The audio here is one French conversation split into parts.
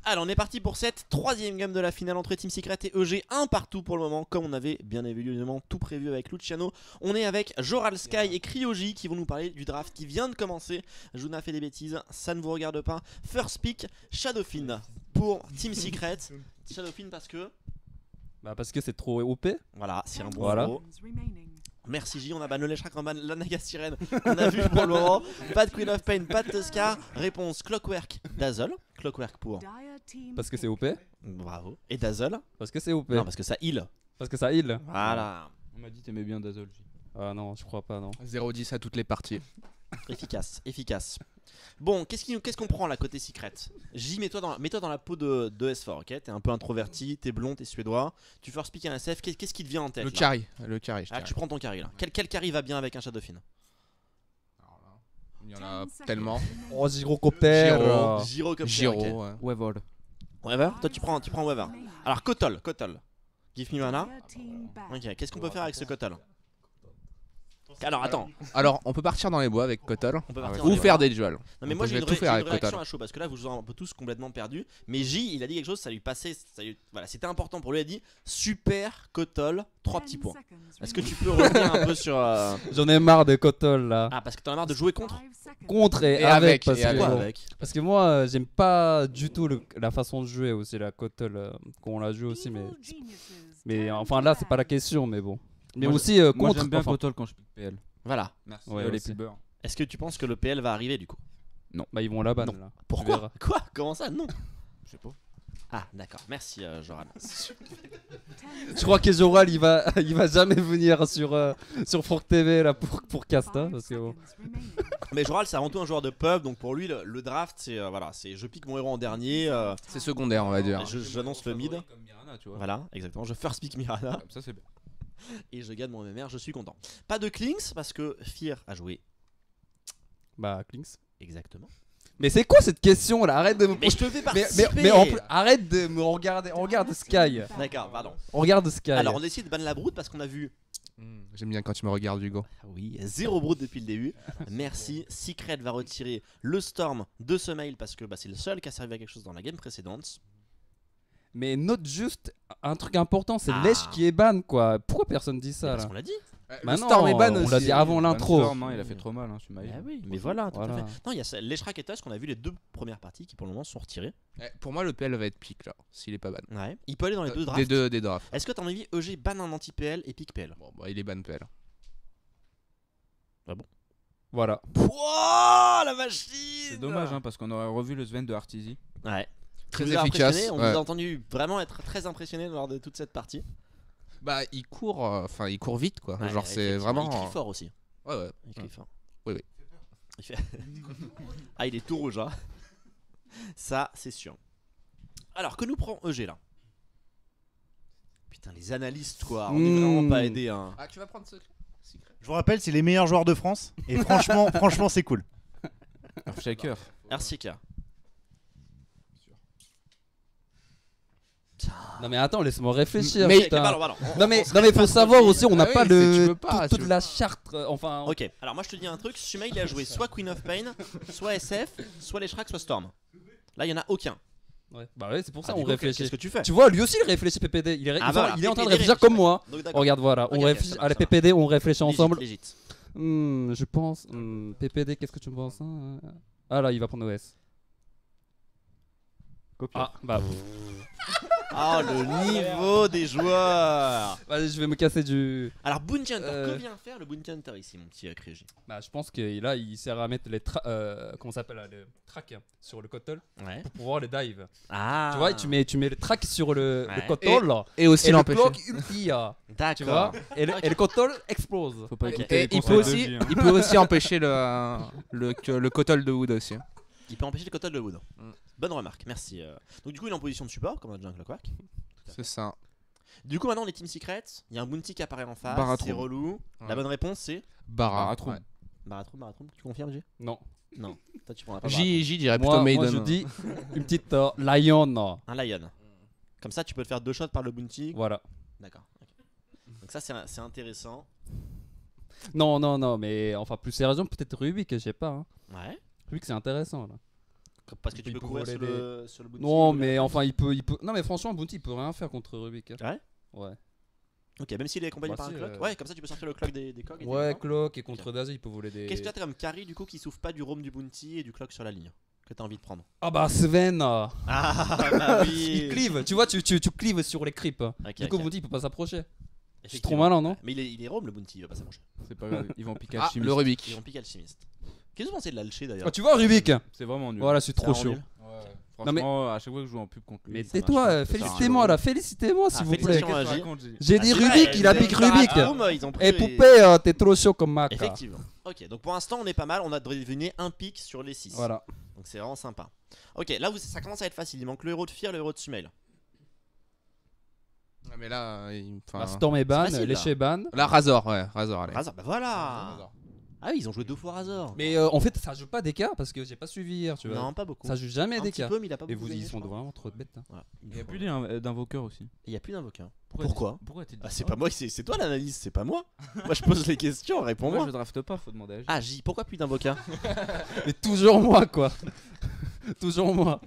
Alors on est parti pour cette troisième game de la finale entre Team Secret et EG, un partout pour le moment, comme on avait bien évidemment tout prévu avec Luciano. On est avec Joral Sky et Cryoji qui vont nous parler du draft qui vient de commencer. Juna fait des bêtises, ça ne vous regarde pas. First pick, Shadowfin pour Team Secret. Shadowfin parce que... Bah parce que c'est trop OP. Voilà, c'est un bon Voilà. gros. Merci J, on a ban le Leshrac, on ban la Naga Sirène. On a vu pour le moment. Pas de Queen of Pain, pas de Tuskar. Réponse Clockwork, Dazzle. Clockwork pour... Parce que c'est OP. Bravo. Et Dazzle. Parce que c'est OP. Non, parce que ça heal. Parce que ça heal. Voilà. On m'a dit t'aimais bien Dazzle. Ah non, je crois pas, non. 0-10 à toutes les parties. Efficace, efficace. Bon, qu'est-ce qu'on prend là côté Secret? J, mets-toi dans la peau de S4, ok? T'es un peu introverti, t'es blond, t'es suédois. Tu first pick un SF, qu'est-ce qui te vient en tête? Le là carry, je Ah, dirais. tu prends ton carry là. Quel carry va bien avec un Shadowfin? Il y en a tellement. Oh, Gyrocopter. Giro comme Giro, ça, ok. ouais. Weevil. Weaver? Toi tu prends Weaver. Alors Kotol. Give me mana. Ok, qu'est-ce qu'on peut faire avec ce Kotol? Alors attends, Alors, on peut partir dans les bois avec Kotol. on peut partir dans Ou les faire bois. des duels. Non mais On moi peut j'ai une, tout faire avec réaction Kotol. à chaud parce que là vous vous êtes un peu tous complètement perdus. Mais J il a dit quelque chose, ça lui passait, voilà, c'était important pour lui, il a dit super Kotol, 3 petits points. Est-ce que tu peux revenir un peu sur... J'en ai marre de Kotol là. Ah parce que t'en as marre de jouer contre? Contre et, Et avec. avec, Parce et que, avec. Pourquoi bon, avec? parce que moi j'aime pas du tout la façon de jouer aussi la Kotol. Qu'on la joue aussi, mais enfin là c'est pas la question, mais bon. Mais Moi, aussi Moi contre. j'aime bien enfin, Kotol quand je pique PL. Voilà. Merci Ouais, les aussi. pubeurs. Est-ce que tu penses que le PL va arriver du coup? bah ils vont la ban Non. là. Tu Pourquoi? verras. Quoi? Comment ça? Non. Je sais pas. Ah d'accord, merci Joran. Je crois que Joral il va jamais venir sur Fork TV là pour Casta parce que bon. Mais Joral c'est avant tout un joueur de pub, donc pour lui le draft c'est voilà, c'est je pique mon héros en dernier, C'est secondaire, on va dire. j'annonce le mid. Comme Mirana, tu vois. Voilà, exactement, je first pick Mirana Comme ça c'est bien. et je gagne mon MMR, je suis content. Pas de Clinks parce que Fear a joué. Bah Clinks. Exactement. Mais c'est quoi cette question là? Arrête de me Mais je te fais mais, participer. mais en plus, arrête de me regarder. On regarde Sky. D'accord, pardon. On regarde Sky. Alors on décide de ban la broute parce qu'on a vu... J'aime bien quand tu me regardes, Hugo. Ah oui, 0 broute depuis le début. Merci. Secret va retirer le Storm de ce mail parce que bah, c'est le seul qui a servi à quelque chose dans la game précédente. Mais note juste un truc important, c'est Ah. Lèche qui est ban quoi. Pourquoi personne dit ça Parce là? qu'on l'a dit. Bah le non, Storm est ban on aussi. l'a dit avant l'intro. Storm, hein, il a fait trop mal, hein, ce mail. Ah oui, mais voilà, tout à Voilà. fait. Non, il y a Leshrac et Tusk, on a vu les deux premières parties qui pour le moment sont retirées. Pour moi, le PL va être pick là, s'il est pas ban. Ouais. Il peut aller dans les deux drafts. Des drafts. Est-ce que t'as envie EG ban un anti-PL et pick PL? Bon, bah, il est ban PL. Voilà. Wouah, la machine! C'est dommage hein, parce qu'on aurait revu le Sven de Artizy. Ouais. Très Vous a efficace. impressionné, on ouais. vous a entendu vraiment être très impressionné lors de toute cette partie. Bah, il court, enfin, il court vite quoi. Ouais, Genre, c'est effectivement, vraiment. Il crie fort aussi. Ouais, ouais. Il crie fort. Oui, oui. Il fait... ah, il est tout rouge, hein. Ça, c'est sûr. Alors, que nous prend EG là? Putain, les analystes quoi, on est vraiment pas aidés. Hein. Ah, tu vas prendre ce. Je vous rappelle, c'est les meilleurs joueurs de France. Et franchement, c'est cool. Shaker. RCK. Non mais attends, laisse-moi réfléchir. Mais- putain. Pardon. Non mais faut savoir aussi, on n'a Ah pas oui, tu le peux pas, toute tu- la charte. Enfin. Ok, alors moi je te dis un truc, Suma il a joué soit Queen of Pain, soit SF, soit Leshrac, soit Storm. Là il y en a aucun. Ouais. Bah ouais, c'est pour ça Ah, on du coup, réfléchit. Qu'est-ce que tu fais? Tu vois, lui aussi il réfléchit PPD. Il est, Ah, voilà, il est en train de PPD réfléchir comme moi. Donc, d'accord. Regarde, voilà, on Ok, réfléchit. ça Allez, marche. PPD, on réfléchit ensemble. Légit. Je pense. PPD, qu'est-ce que tu me penses hein? Ah là, il va prendre OS. Ah, bah. Oh le niveau des joueurs. Vas-y, je vais me casser du. Alors Bounty Hunter, que vient faire le Bounty Hunter ici mon petit Crégy? Bah, je pense que là, il sert à mettre les comment ça s'appelle là, les tracks sur le Kotol Ouais. pour pouvoir les dive. Ah. Tu vois, tu mets les tracks sur le Ouais. Kotol là, Et aussi et le l'empêcher. clock ulti, tu vois, D'accord. et le Kotol explose. Faut pas Ok. écouter Et les il conseils peut de aussi, J, hein. il peut aussi empêcher le Kotol de Wood aussi. Il peut empêcher le Kotol de Wood. Bonne remarque, merci. Donc du coup il est en position de support comme on a déjà un Clockwork. C'est ça. Du coup maintenant les Team Secrets, il y a un Bounty qui apparaît en face, Baratroum. c'est relou. La Ouais. bonne réponse c'est Baratroum. Ouais. Baratroum, tu confirmes J? Non. Non, toi tu prends pas J dirait plutôt Moi, Maiden. je dis une petite Lion. un Lion. Comme ça tu peux te faire 2 shots par le Bounty. Voilà. D'accord. Ok. Donc ça c'est intéressant. Non, mais enfin plus sérieusement, peut-être Rubik, je sais pas. Hein. Ouais. Rubik, c'est intéressant là. Parce que tu Il peux peut courir voler sur le bounty. Non, ou mais la- enfin, il peut. Non, mais franchement, Bounty, il peut rien faire contre Rubik. hein. Ouais. Ouais. Ok, même s'il est accompagné Bah par un si, clock. Ouais, comme ça tu peux sortir le clock des cogs. et des Ouais, mutants. Clock, et contre Dazi, il peut voler des. Qu'est-ce que t'as comme carry du coup qui souffre pas du roam du bounty et du clock sur la ligne que t'as envie de prendre? Ah bah, Sven Ah bah Il oui. clive, tu vois, tu clives sur les creeps. Ok, Du coup, ok. Bounty, il peut pas s'approcher. C'est trop Effectivement. malin, non? Mais il est roam le bounty, il va pas s'approcher. C'est pas grave, ils vont piquer Ah, Alchimiste. le Ils Rubik. vont piquer alchimiste. Qu'est-ce que vous pensez de l'alché d'ailleurs? Ah, tu vois, Rubik C'est vraiment nul. Voilà, je suis Ça trop rend chaud. nul. Ouais. Non, mais- Franchement, à chaque fois que je joue en pub contre lui. Mais ça tais-toi, marche pas, félicitez-moi là, félicitez-moi s'il Ah, vous plaît. félicitations. Qu'est-ce que tu Agi. racontes, Agi J'ai dit Ah, c'est Rubik, vrai, il a vous piqué avez Rubik. pas Boom, ils ont pris Et les- Poupée, t'es trop chaud comme Mac. Effectivement. Ok, donc pour l'instant on est pas mal, on a deviné un pic sur les 6. Voilà. Donc c'est vraiment sympa. Ok, là ça commence à être facile, il manque le héros de Fear, le héros de Sumail. Ah, mais là, Bah, Storm est ban, c'est facile, Léché est ban. là, Razor, ouais, Razor, allez. Razor, bah voilà. Razor. Ah oui, ils ont joué 2 fois Razor. Mais en fait, ça joue pas DK parce que j'ai pas suivi hier, tu vois. Non, pas beaucoup. Ça joue jamais un petit DK. peu, mais il a pas Et beaucoup vous, gagné, ils je sont crois. vraiment trop de bêtes. hein. Voilà. Il y a plus d'invoqueurs aussi. Il y a plus d'invoqueurs. Pourquoi Pourquoi t'es Ah, c'est pas moi, c'est toi l'analyse, c'est pas moi. Moi je pose les questions, Moi réponds-moi. je drafte pas, faut demander à Agi. Ah J, pourquoi plus d'invocats? Mais toujours moi, quoi. Toujours moi.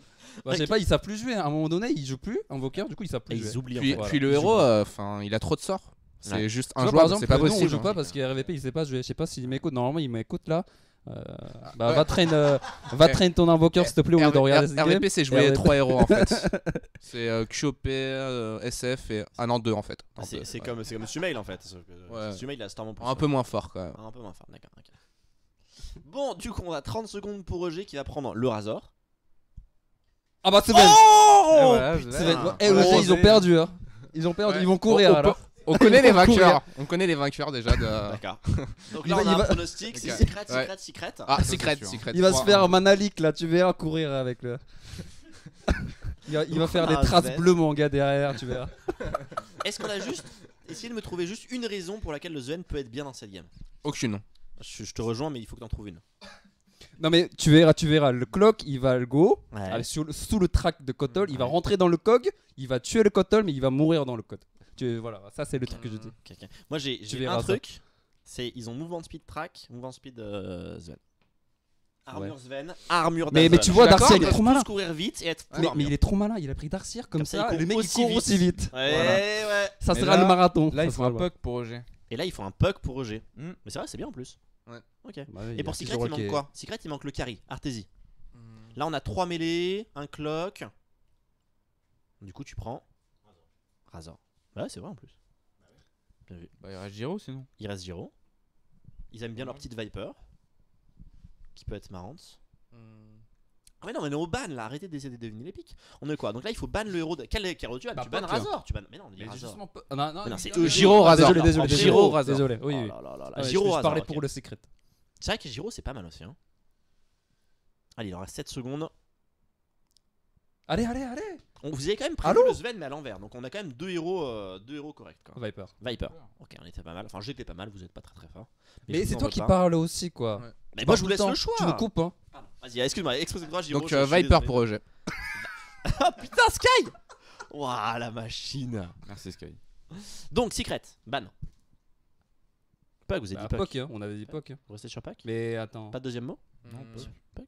Bah, je sais Ok. pas, ils savent plus jouer. À un moment donné, ils jouent plus. Invoqueur, du coup, ils savent plus jouer. Ils oublient en Puis, fait. Voilà. puis le Ils héros, jouent enfin, il a trop de sorts. C'est Ouais. juste Tu vois, un par joueur, exemple, c'est pas nous, on possible. joue pas hein. parce qu'RVP il sait pas jouer. Je sais pas s'il m'écoute. Normalement, il m'écoute là. Bah, Ouais. va train ton invoqueur s'il te plaît au lieu de regarder cette game. RVP, c'est jouer RVP. 3 héros en fait. C'est QOP, SF et un en 2 en fait. Ah, c'est comme Sumail en fait. Sauf que Ouais. Sumail il a Storm en plus. Un peu moins fort quand même. Un peu moins fort, d'accord. Ok. Bon, du coup, on a 30 secondes pour EG qui va prendre le Razor. Ah bah, c'est bon. Et voilà, C'est vrai. Ah, Eh, voilà. OG, ils ont perdu. Hein. Ils ont perdu. Ouais. Ils vont courir On alors. On connaît les Ils vont courir. vainqueurs. On connaît les vainqueurs déjà de. D'accord. Donc Il là, va- on a il un va- pronostic, c'est Ok. secret, Ouais. secret, secret. Ah, c'est Secret, sûr. Secret. Il va se 3-1. faire Manalik là. Tu verras courir avec le. Il va faire des Ah, traces Sven. bleues, mon gars, derrière. Tu verras. Est-ce qu'on a juste essayé de me trouver juste une raison pour laquelle le Sven peut être bien dans cette game? Aucune. Je te rejoins, mais il faut que t'en trouves une. Non mais tu verras, le clock il va le go Ouais. sous le track de Kotol, il va Ouais. rentrer dans le cog, il va tuer le Kotol mais il va mourir dans le code. Voilà, ça c'est le truc que je dis. Ok, ok. Moi j'ai verras un ça. truc, c'est ils ont mouvement speed track, mouvement speed Sven. Armure Sven, armure Mais Dazzle. tu vois, D'accord, Darcy, il ils est peuvent trop malin. tous courir vite et être full Mais armure. il est trop malin, il a pris Darcyr comme ça, ça, il le mec court il court aussi vite. Ouais, Voilà. ouais. Ça Mais sera là- le marathon. Là, il Ça faut sera un le- puck pour EG. Et là ils font un puck pour EG. Hmm. Mais c'est vrai, c'est bien en plus. Ouais. Ok. Bah oui, Et il pour y a Secret, toujours il manque qui est- quoi? Secret, il manque le carry, Artesie. Là, on a 3 mêlées, un clock. Du coup, tu prends Razor. Bah ouais, c'est vrai en plus. Bien vu. Bah, il reste Giro sinon. Il reste Giro. Ils aiment bien leur petite Viper. Qui peut être marrante. Ah mais non, mais on est au ban là, arrêtez d'essayer de deviner les pics. On est quoi? Donc là, il faut ban le héros de. Quel héros tu bannes? Bah, Tu bannes Puck. Razor. Tu bannes. Mais non, on dit Mais Razor. justement, non, non, Mais non, il- c'est ah, eux, Giro Razor. Désolé, désolé, Giro désolé. Razor. Désolé, oui, Oh oui. là là là là. Ouais, Giro je Razor. parlais ok. pour le secret. C'est vrai que Giro, c'est pas mal aussi. Hein. Allez, il en reste 7 secondes. Allez, allez, allez. Vous avez quand même prévu Allô le Sven, mais à l'envers. Donc on a quand même deux héros corrects. Quoi. Viper. Viper. Ok, on était pas mal. Enfin, j'étais pas mal, vous êtes pas très très fort. Mais je c'est vous en toi veux qui pas. parles aussi, quoi. Ouais. Mais Tu moi, parles je vous tout laisse temps. le choix. Tu nous coupes, hein. Pardon. Vas-y, excuse-moi, exposez-moi, Giro. Donc je suis Viper désolé. pour EG. Ah putain, Sky. Ouah, la machine. Merci Sky. Donc, Secret, ban. Puck, vous avez Bah, dit Puck. Puck, hein, on avait dit Puck. hein. Vous restez sur Puck. Mais attends. Pas de deuxième mot? Non, Mm. Puck.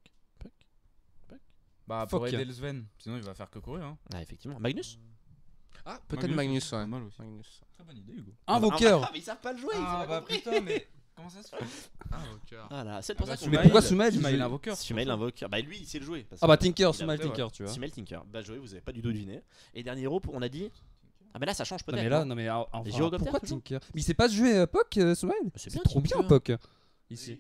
Bah, Fuck. pour aider le Sven. Sinon, il va faire que courir. Hein. Ah, effectivement. Magnus? Ah, peut-être Magnus, pas ouais. mal aussi. Magnus. Très bonne idée, Hugo. Invoqueur. Ah, mais ils savent pas le jouer, ils ont Ah, pas bah compris. putain, mais comment ça se fait? Ah là, c'est pour ça qu'on Mais met- pourquoi Sumail, il Sumail joue- invoqueur. Sumail l'invoqueur. Bah, lui, il sait le jouer. parce Ah bah que- Tinker, il a- Sumail ouais. Tinker, tu vois. Sumail Tinker. Bah, joué, vous avez pas du tout deviné. Et dernier héros, on a dit. Ah, mais là, ça change Non peut-être. mais là, non non mais enfin, Gyrocopter, pourquoi toujours Tinker? Mais il sait pas jouer Puck, Sumail? C'est C'est bien, trop bien Tinker. Puck. Ici.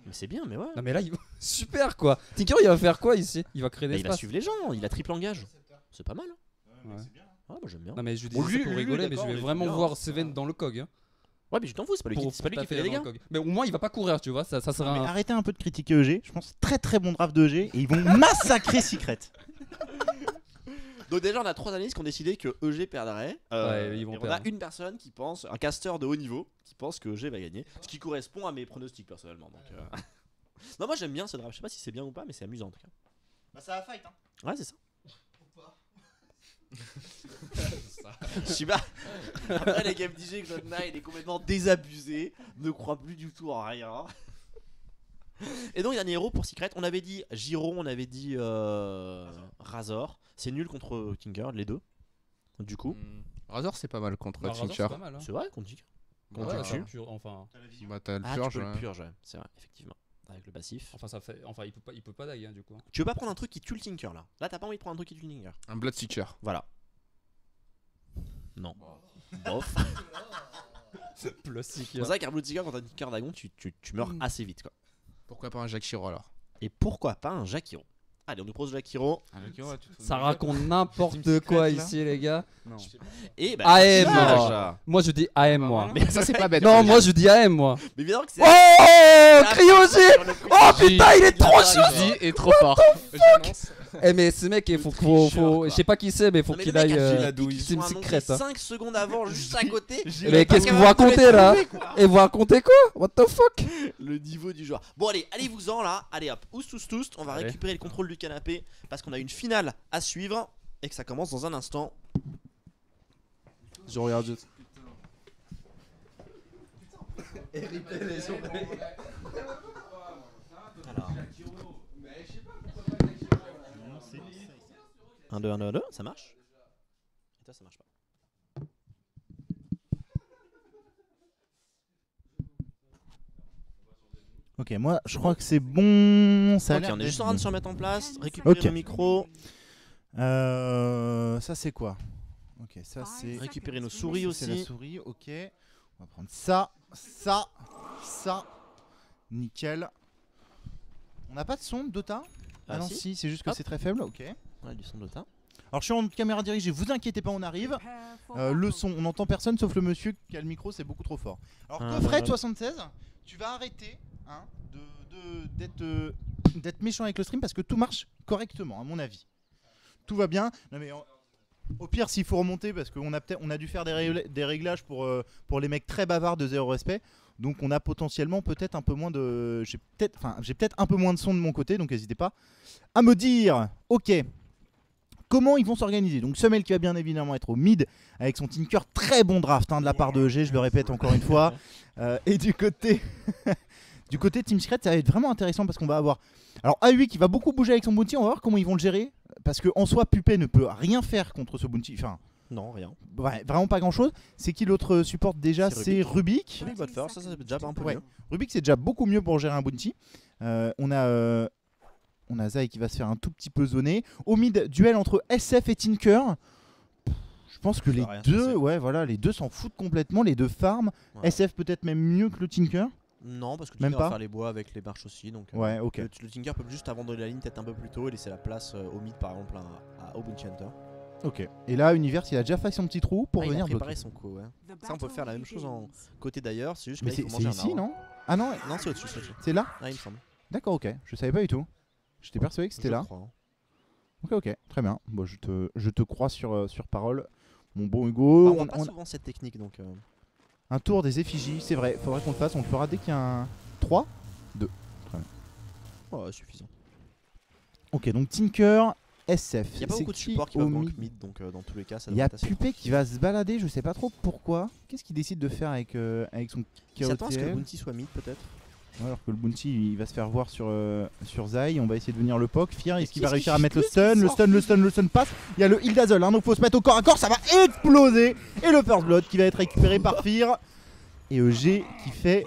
Mais c'est bien, mais ouais. Non mais là, il... super quoi. Tinker, il va faire quoi ici? Il va créer Bah, des il va espaces. suivre les gens, il a triple engage. C'est pas mal. Hein. Ouais. Ah, moi j'aime bien. Non mais je dis Bon, ça lui, pour lui, rigoler, mais d'accord, je vais mais vraiment c'est bien, voir c'est Seven ça. dans le cog. Hein, Ouais, mais je t'en fous, c'est pas lui qui fait les taper dégâts. dans le cog. Mais au moins, il va pas courir, tu vois. Ça sera Mais un. arrêtez un peu de critiquer EG. Je pense très très bon draft de EG et ils vont massacrer Secret. Donc, déjà, on a 3 analystes qui ont décidé que EG perdrait. Ouais, ils vont et on a perdre. une personne qui pense, un caster de haut niveau, qui pense que EG va gagner. Ce qui correspond à mes pronostics personnellement. Donc, non, moi j'aime bien ce draft. Je sais pas si c'est bien ou pas, mais c'est amusant en tout cas. Bah ça va fight hein. Ouais, c'est ça. Je sais pas. Après, les game DJ que John Knight, il est complètement désabusé, ne croit plus du tout en rien. Et donc dernier héros pour Secret, on avait dit Giro, on avait dit Razor. C'est nul contre Tinker, les deux. Du coup, Razor, c'est pas mal contre Bah, Razor, Tinker. c'est pas mal, hein. c'est vrai contre Tinker. Ouais, Contre ouais, Tinker. enfin, Bah, t'as le Ah, purge. tu peux ouais. le purge, ouais. C'est vrai, effectivement. Avec le passif. enfin, il peut pas dague, hein, du coup. Tu veux pas prendre un truc qui tue le Tinker là? Là, t'as pas envie de prendre un truc qui tue le Tinker. Un Blood Stitcher. Voilà. Non. Bof. Plastique. C'est pour ça qu'un Blue Tinker, quand t'as une Tinker Dragon, tu meurs assez vite quoi. Pourquoi pas un Jakiro alors? Et pourquoi pas un Jakiro? Allez, on nous propose Jakiro. Ça raconte n'importe Team quoi Secret, là. ici, les gars. Non. Et bah, AM, personnage. Moi, je dis AM, moi. Mais ça, c'est pas bête. Non, moi, je dis AM, moi. Mais évidemment que c'est. Oh, Cryogy. Oh putain, il est trop chaud. Suzy est trop fort. J'annonce. Eh, mais ce mec, il faut. Je sais pas qui c'est, mais faut Non, mais qu'il le mec aille. a dit la la douille. douille. Team Secret, hein. 5 secondes avant, juste à côté. Mais qu'est-ce que vous racontez là? Et vous racontez quoi? What the fuck? Le niveau du joueur. Bon, allez, allez-vous-en là. Allez hop, tous, on va Allez. récupérer le contrôle du canapé parce qu'on a une finale à suivre et que ça commence dans un instant. Je regarde juste. Alors. 1, 2, 1, 2, 1, 2, ça marche? Et toi, ça marche pas. Ok, moi je crois que c'est bon. Ça a Ok, l'air on est d'être juste en train de se bon. remettre en place. Récupérer Ok. le micro, Ça c'est quoi? Ok, ça c'est. récupérer nos souris C'est la aussi. souris, ok. On va prendre ça, ça, ça. Nickel. On n'a pas de son de Dota? Ah non, si, c'est juste que Hop. c'est très faible, ok. Ouais, du son de Dota. Alors je suis en caméra dirigée, vous inquiétez pas, on arrive. Le son, on n'entend personne sauf le monsieur qui a le micro, c'est beaucoup trop fort. Alors Ah, Coffret ouais. 76, tu vas arrêter hein, d'être méchant avec le stream parce que tout marche correctement à mon avis. Tout va bien. Non, mais au pire s'il faut remonter parce qu'on a dû faire des réglages pour les mecs très bavards de zéro respect. Donc on a potentiellement peut-être un peu moins de... J'ai peut-être un peu moins de son de mon côté, donc n'hésitez pas à me dire. Ok. Comment ils vont s'organiser? Donc Semel qui va bien évidemment être au mid avec son Tinker, très bon draft hein, de la part de EG, je le répète encore une fois. Et du côté du côté Team Secret, ça va être vraiment intéressant parce qu'on va avoir alors A8 qui va beaucoup bouger avec son bounty, on va voir comment ils vont le gérer parce que en soi Pupé ne peut rien faire contre ce bounty, enfin Non, rien. ouais, vraiment pas grand chose. C'est qui l'autre supporte déjà? C'est C'est Rubik. Rubik va te faire, ça c'est déjà un peu Ouais. mieux. Rubik c'est déjà beaucoup mieux pour gérer un bounty. On a Zai qui va se faire un tout petit peu zoner. Au mid, duel entre SF et Tinker. Je pense que Ça les va rien se deux, passer. ouais, voilà, les deux s'en foutent complètement. Les deux farm. Ouais. SF peut-être même mieux que le Tinker. Non, parce que Même Tinker va pas faire les bois avec les marches aussi. Donc, Ouais, ok. le Tinker peut juste abandonner la ligne peut-être un peu plus tôt et laisser la place au mid par exemple au Bounty Hunter. Ok. Et là, Univers, il a déjà fait son petit trou pour Ah, il a venir préparé bloquer. son coup, ouais. Ça, on peut faire la même chose en côté d'ailleurs. C'est juste que Mais là, il c'est faut manger un ici, arbre. non? Ah non, Non, c'est au-dessus, c'est au-dessus. c'est là? Ah, il me semble. D'accord, ok. Je savais pas du tout. J'étais persuadé que c'était Je là. crois, hein. Ok, très bien. Bon, je te crois sur parole. Mon bon Bah, Hugo. on voit pas souvent cette technique donc. Un tour des effigies, c'est vrai. Faudrait qu'on le fasse. On le fera dès qu'il y a un 3. Ouais, suffisant. Ok, donc Tinker, SF. Il y a pas C'est beaucoup de qui supports qui au vont dans le mid? mid donc dans tous les cas ça Il y a devrait être assez Pupé qui tranquille. va se balader, je sais pas trop pourquoi. Qu'est-ce qu'il décide de faire avec son Il s'attend à ce que le KOTL? Bounty soit mid peut-être. Ouais, alors que le Bounty il va se faire voir sur Zai. On va essayer de venir le poke. Fier, est-ce qu'il va qu'est-ce réussir à qu'il mettre le fait, stun? Le stun passe. Il y a le heal dazzle, hein, donc faut se mettre au corps à corps. Ça va exploser. Et le first blood qui va être récupéré par Fear. Et EG qui fait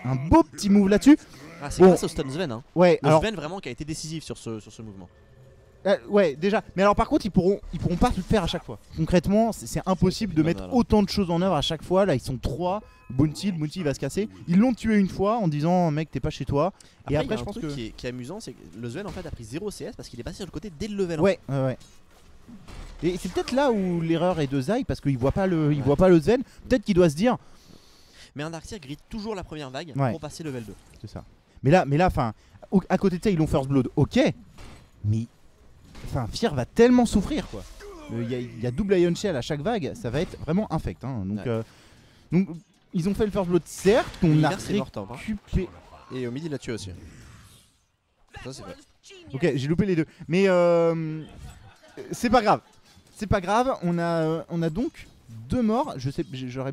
un beau petit move là-dessus. Ah, c'est Bon. grâce au stun Sven hein. Ouais, Le alors Sven vraiment qui a été décisif sur ce mouvement. ouais, déjà. Mais alors par contre, ils pourront pas tout faire à chaque fois. Concrètement, c'est impossible de Non, mettre non, non. autant de choses en œuvre à chaque fois. Là, ils sont 3. Le Bounty il va se casser. Ils l'ont tué une fois en disant mec, t'es pas chez toi. Après, Et il y après, a je un pense truc que qui est amusant, c'est que le Sven en fait a pris 0 CS parce qu'il est passé sur le côté dès le level 1. ouais. Et c'est peut-être là où l'erreur est de Zai parce qu'il voit pas le Zen. Peut-être qu'il doit se dire Mais un Darkseer grille toujours la première vague Ouais. pour passer level 2. c'est ça. Mais là, enfin, à côté de ça, ils l'ont first blood. Ok. Mais enfin, Fear va tellement souffrir quoi. Il y a double Ion Shell à chaque vague, ça va être vraiment infect. Hein. Donc, ils ont fait le first blood certes, qu'on a L'univers c'est mort top. Hein. récupéré. Et au mid il l'a tué aussi. Ça c'est fait. Ok, j'ai loupé les deux. Mais c'est pas grave. C'est pas grave. On a donc 2 morts. Je sais, j'aurais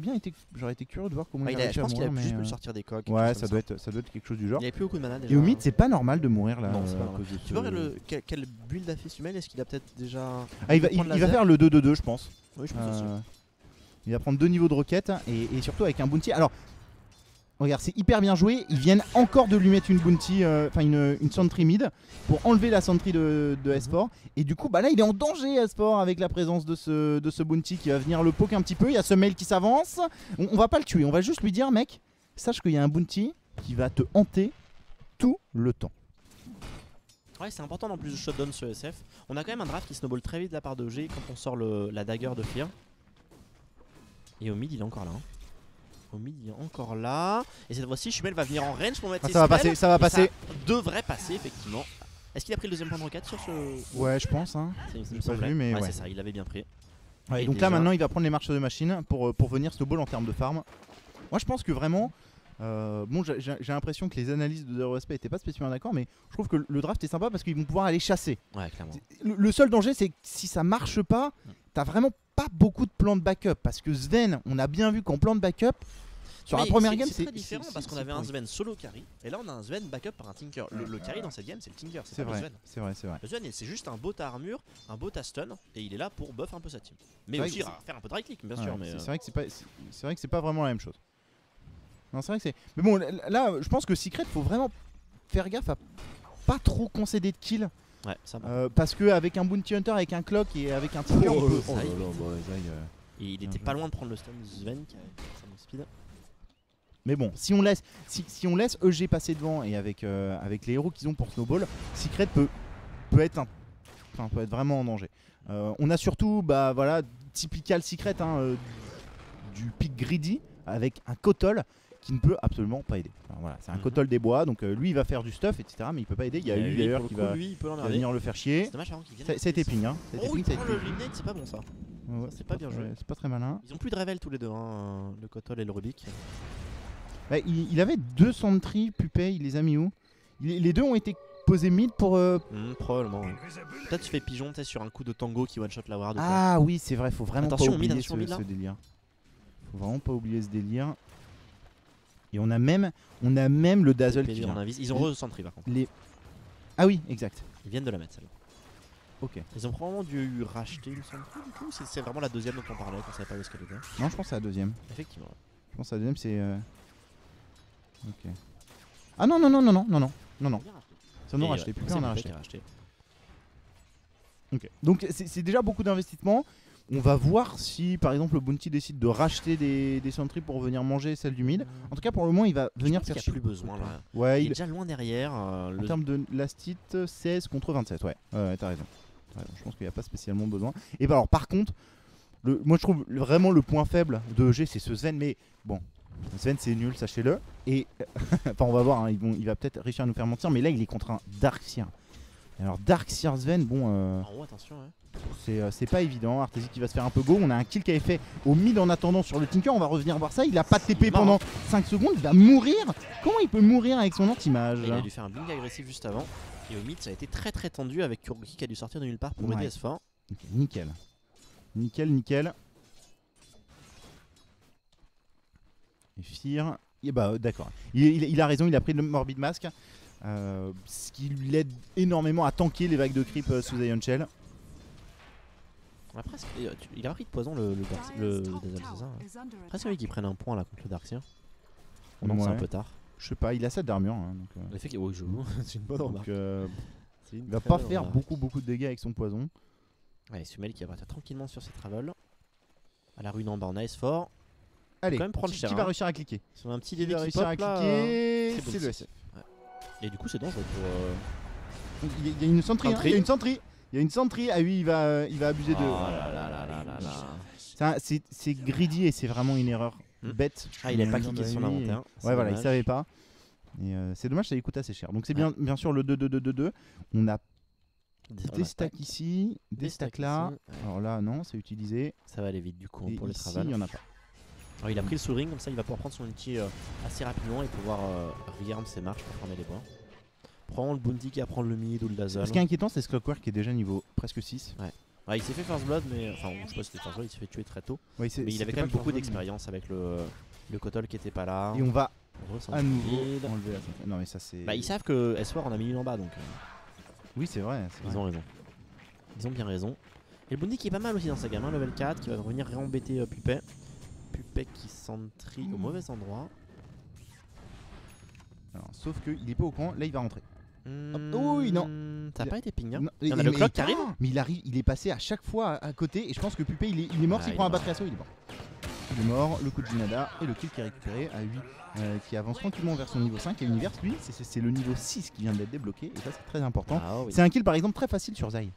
été curieux de voir comment Ah, il a réussi je à pense qu'il a mourir. juste mais, pu le sortir des coques. ouais, quelque chose comme ça doit être quelque chose du genre. Il avait plus beaucoup de mana déjà. Et au mid, c'est pas normal de mourir là. Non, c'est pas à normal. cause de Tu ce- peux voir quel build a fait Sumel? Est-ce qu'il a peut-être déjà. Ah, il va prendre il va laser faire le 2-2-2, je pense. Oui, je pense aussi. Il va prendre 2 niveaux de roquette et surtout avec un bounty. Alors, regarde, c'est hyper bien joué. Ils viennent encore de lui mettre une bounty, enfin une sentry mid pour enlever la sentry de S4. Et du coup, bah là, il est en danger S4 avec la présence de ce bounty qui va venir le poke un petit peu. Il y a ce mail qui s'avance. On va pas le tuer, on va juste lui dire, mec, sache qu'il y a un bounty qui va te hanter tout le temps. Ouais, c'est important en plus de shutdown sur SF. On a quand même un draft qui snowball très vite de la part de OG quand on sort la dagger de Fear. Et au mid, il est encore là. Hein. Au mid, il est encore là. Et cette fois-ci, Chumel va venir en range pour mettre ses Ça va spells. passer, ça va Et passer. Ça devrait passer, effectivement. Est-ce qu'il a pris le deuxième point de roquette sur ce. Ouais, je pense. Hein. Il me J'ai pas semblait. vu, mais ouais, ouais. c'est ça, il l'avait bien pris. Ouais, Et donc déjà- là maintenant il va prendre les marches de machine pour venir snowball en termes de farm. Moi je pense que vraiment, bon j'ai l'impression que les analyses de Zero Respect étaient pas spécialement d'accord, mais je trouve que le draft est sympa parce qu'ils vont pouvoir aller chasser. Ouais, clairement. Le seul danger c'est que si ça marche pas, t'as vraiment pas beaucoup de plans de backup parce que Sven, on a bien vu qu'en plan de backup, sur la Mais première game c'est très différent parce qu'on avait un pourri. Sven solo carry et là on a un Sven backup par un Tinker. Le carry dans cette game c'est le Tinker, c'est C'est pas le vrai, Sven. c'est vrai, c'est vrai. Le Sven c'est juste un bot à armure, un bot à stun et il est là pour buff un peu sa team. Mais C'est vrai aussi que faire un peu de right click bien Ouais, sûr. Mais c'est vrai que c'est vrai que c'est pas vraiment la même chose. Non, c'est vrai que c'est. Mais bon, là, je pense que Secret, faut vraiment faire gaffe à pas trop concéder de kills. ouais, ça va. Parce qu'avec un Bounty Hunter, avec un Clock et avec un Tinker, on peut. ça Oh là y est. là, bah, Zai, Et il était pas loin de prendre le stun Sven qui a ça mon speed. Mais bon, si on laisse EG passer devant et avec les héros qu'ils ont pour Snowball, Secret peut être peut être vraiment en danger. On a surtout, bah voilà, typical Secret du pick greedy avec un Kotol qui ne peut absolument pas aider. Alors, voilà, c'est un Kotol des bois, donc lui il va faire du stuff, etc. Mais il peut pas aider. Il y a Et lui lui, d'ailleurs pour qui le coup, va lui, il peut va l'emmerder. venir le faire chier. C'est dommage avant qu'il vienne. Ça a été ping, hein. Ça a été Oh, ping, il ça a prend été le ping. eliminate, c'est pas bon ça. Ouais, c'est pas bien joué. C'est pas très malin. Ils ont plus de revel tous les deux, hein, le Kotol et le Rubik. Bah, il avait 2 sentries, Pupé, il les a mis où? Les deux ont été posés mid pour. Probablement. Ouais. Peut-être tu fais pigeon sur un coup de tango qui one shot la ward. Ah oui, c'est vrai, faut vraiment Attention, pas mid, oublier attention, mid, là. ce délire. Faut vraiment pas oublier ce délire. Et on a même le Dazzle qui vient. Ils ont re-centré par contre. Ah oui, exact. Ils viennent de la mettre celle-là. Ok. Ils ont probablement dû racheter une centrale du coup. C'est vraiment la deuxième dont on parlait quand on savait pas où est-ce qu'elle était. Non, je pense que c'est la deuxième. Effectivement. Ouais. Je pense que la deuxième c'est. Ok. Ah non non non non non non non non non. Bien racheté. Ça on a Et, racheté. Plus c'est on a Pupé qui racheté. a racheté. Ok. Donc c'est déjà beaucoup d'investissement. On va voir si par exemple le Bounty décide de racheter des sentries pour venir manger celle du mid. En tout cas pour le moment il va venir Je pense faire qu'il n'y a plus besoin là. Ouais, Il est il, déjà loin derrière. en termes de last hit, 16 contre 27, ouais, t'as raison. Je pense qu'il n'y a pas spécialement besoin. Et bah alors par contre, moi je trouve vraiment le point faible de EG c'est ce Sven, mais bon, Sven c'est nul, sachez-le. Et enfin on va voir, hein, il va peut-être réussir à nous faire mentir, mais là il est contre un Darkseer. Alors Darkseer Sven, bon, En haut, attention. Ouais. c'est pas évident. Artesis qui va se faire un peu go. On a un kill qui avait fait au mid en attendant sur le Tinker. On va revenir voir ça. Il a pas de TP Il est mort, pendant 5 secondes. Il va mourir. Comment il peut mourir avec son anti-mage? Il a dû faire un blink agressif juste avant. Et au mid, ça a été très très tendu avec Kuroki qui a dû sortir de nulle part pour Ouais. aider S4. Ok, nickel. Nickel, nickel. Et Fear. Et bah d'accord. Il a raison, il a pris le Morbid Mask. Ce qui lui aide énormément à tanker les vagues de creep sous Ion Shell. On a presque... Il a pris de poison le Dazzle, c'est ça hein. Presque envie qu'il prenne un point là contre le Darkseer. Non, c'est un Ouais. peu tard. Je sais pas, il a 7 d'armure. Hein, donc, Le fait qu'il joue, c'est une bonne remarque. il va pas faire beaucoup de dégâts avec son poison. Ouais, Sumel qui va partir tranquillement sur ses travels. À la rune en bas, on a S4. Allez, quand même prendre qui cher, va hein. réussir à cliquer? Sur un petit Qui DD va qui réussir à pop là. cliquer? c'est C'est le bon, SF. Et du coup, c'est dangereux pour. Il y a une sentry, hein, Sentry. il y a une sentry. Il y a une sentry. Ah oui, il va abuser de. Oh là là là là là là. C'est greedy et c'est vraiment une erreur bête. Ah, il a pas Dans cliqué sur la nuit. l'inventaire. Ouais, voilà, il savait pas. Et c'est dommage, ça lui coûte assez cher. Donc c'est bien sûr le 2-2-2-2-2. On a des stacks ici, des stacks là. ici, ouais. Alors là, non, c'est utilisé. Ça va aller vite du coup Et pour le ici, travail. il y en a pas. Alors, il a pris le sourring, comme ça il va pouvoir prendre son ulti assez rapidement et pouvoir rearm ses marches pour farmer les points. Prends le bounty qui va prendre le mid ou le dazzle. Ce qui est inquiétant, c'est ce Clockwork qui est déjà niveau presque 6. Ouais. Ouais, il s'est fait first blood, mais enfin, je sais pas si c'était first blood, il s'est fait tuer très tôt. Ouais, Mais il avait quand même beaucoup d'expérience avec le Kotol qui était pas là. Et on va On ressent à nouveau vide. enlever la ceinture. Non mais ça c'est... Bah, ils savent que S4 en a mis une en bas donc Oui c'est vrai. ils ont raison. Ils ont bien raison. Et le Bundy qui est pas mal aussi dans sa gamme, hein, level 4, qui va venir réembêter Pupet. Pupet qui s'entrie au mauvais endroit. Alors, sauf qu'il est pas au courant, là il va rentrer. Oui, non. Ça a Il a- pas été ping. Hein. Non, Il y en a le clock qui arrive. Mais il arrive, il est passé à chaque fois à côté et je pense que Pupé il est mort Ah, s'il il prend est un mort. batterie assaut, il est mort. Il est mort, le coup de Jinada et le kill qui est récupéré à 8 qui avance tranquillement vers son niveau 5 et Univers lui c'est le niveau 6 qui vient d'être débloqué et ça c'est très important. Ah, oui. C'est un kill par exemple très facile sur Zai.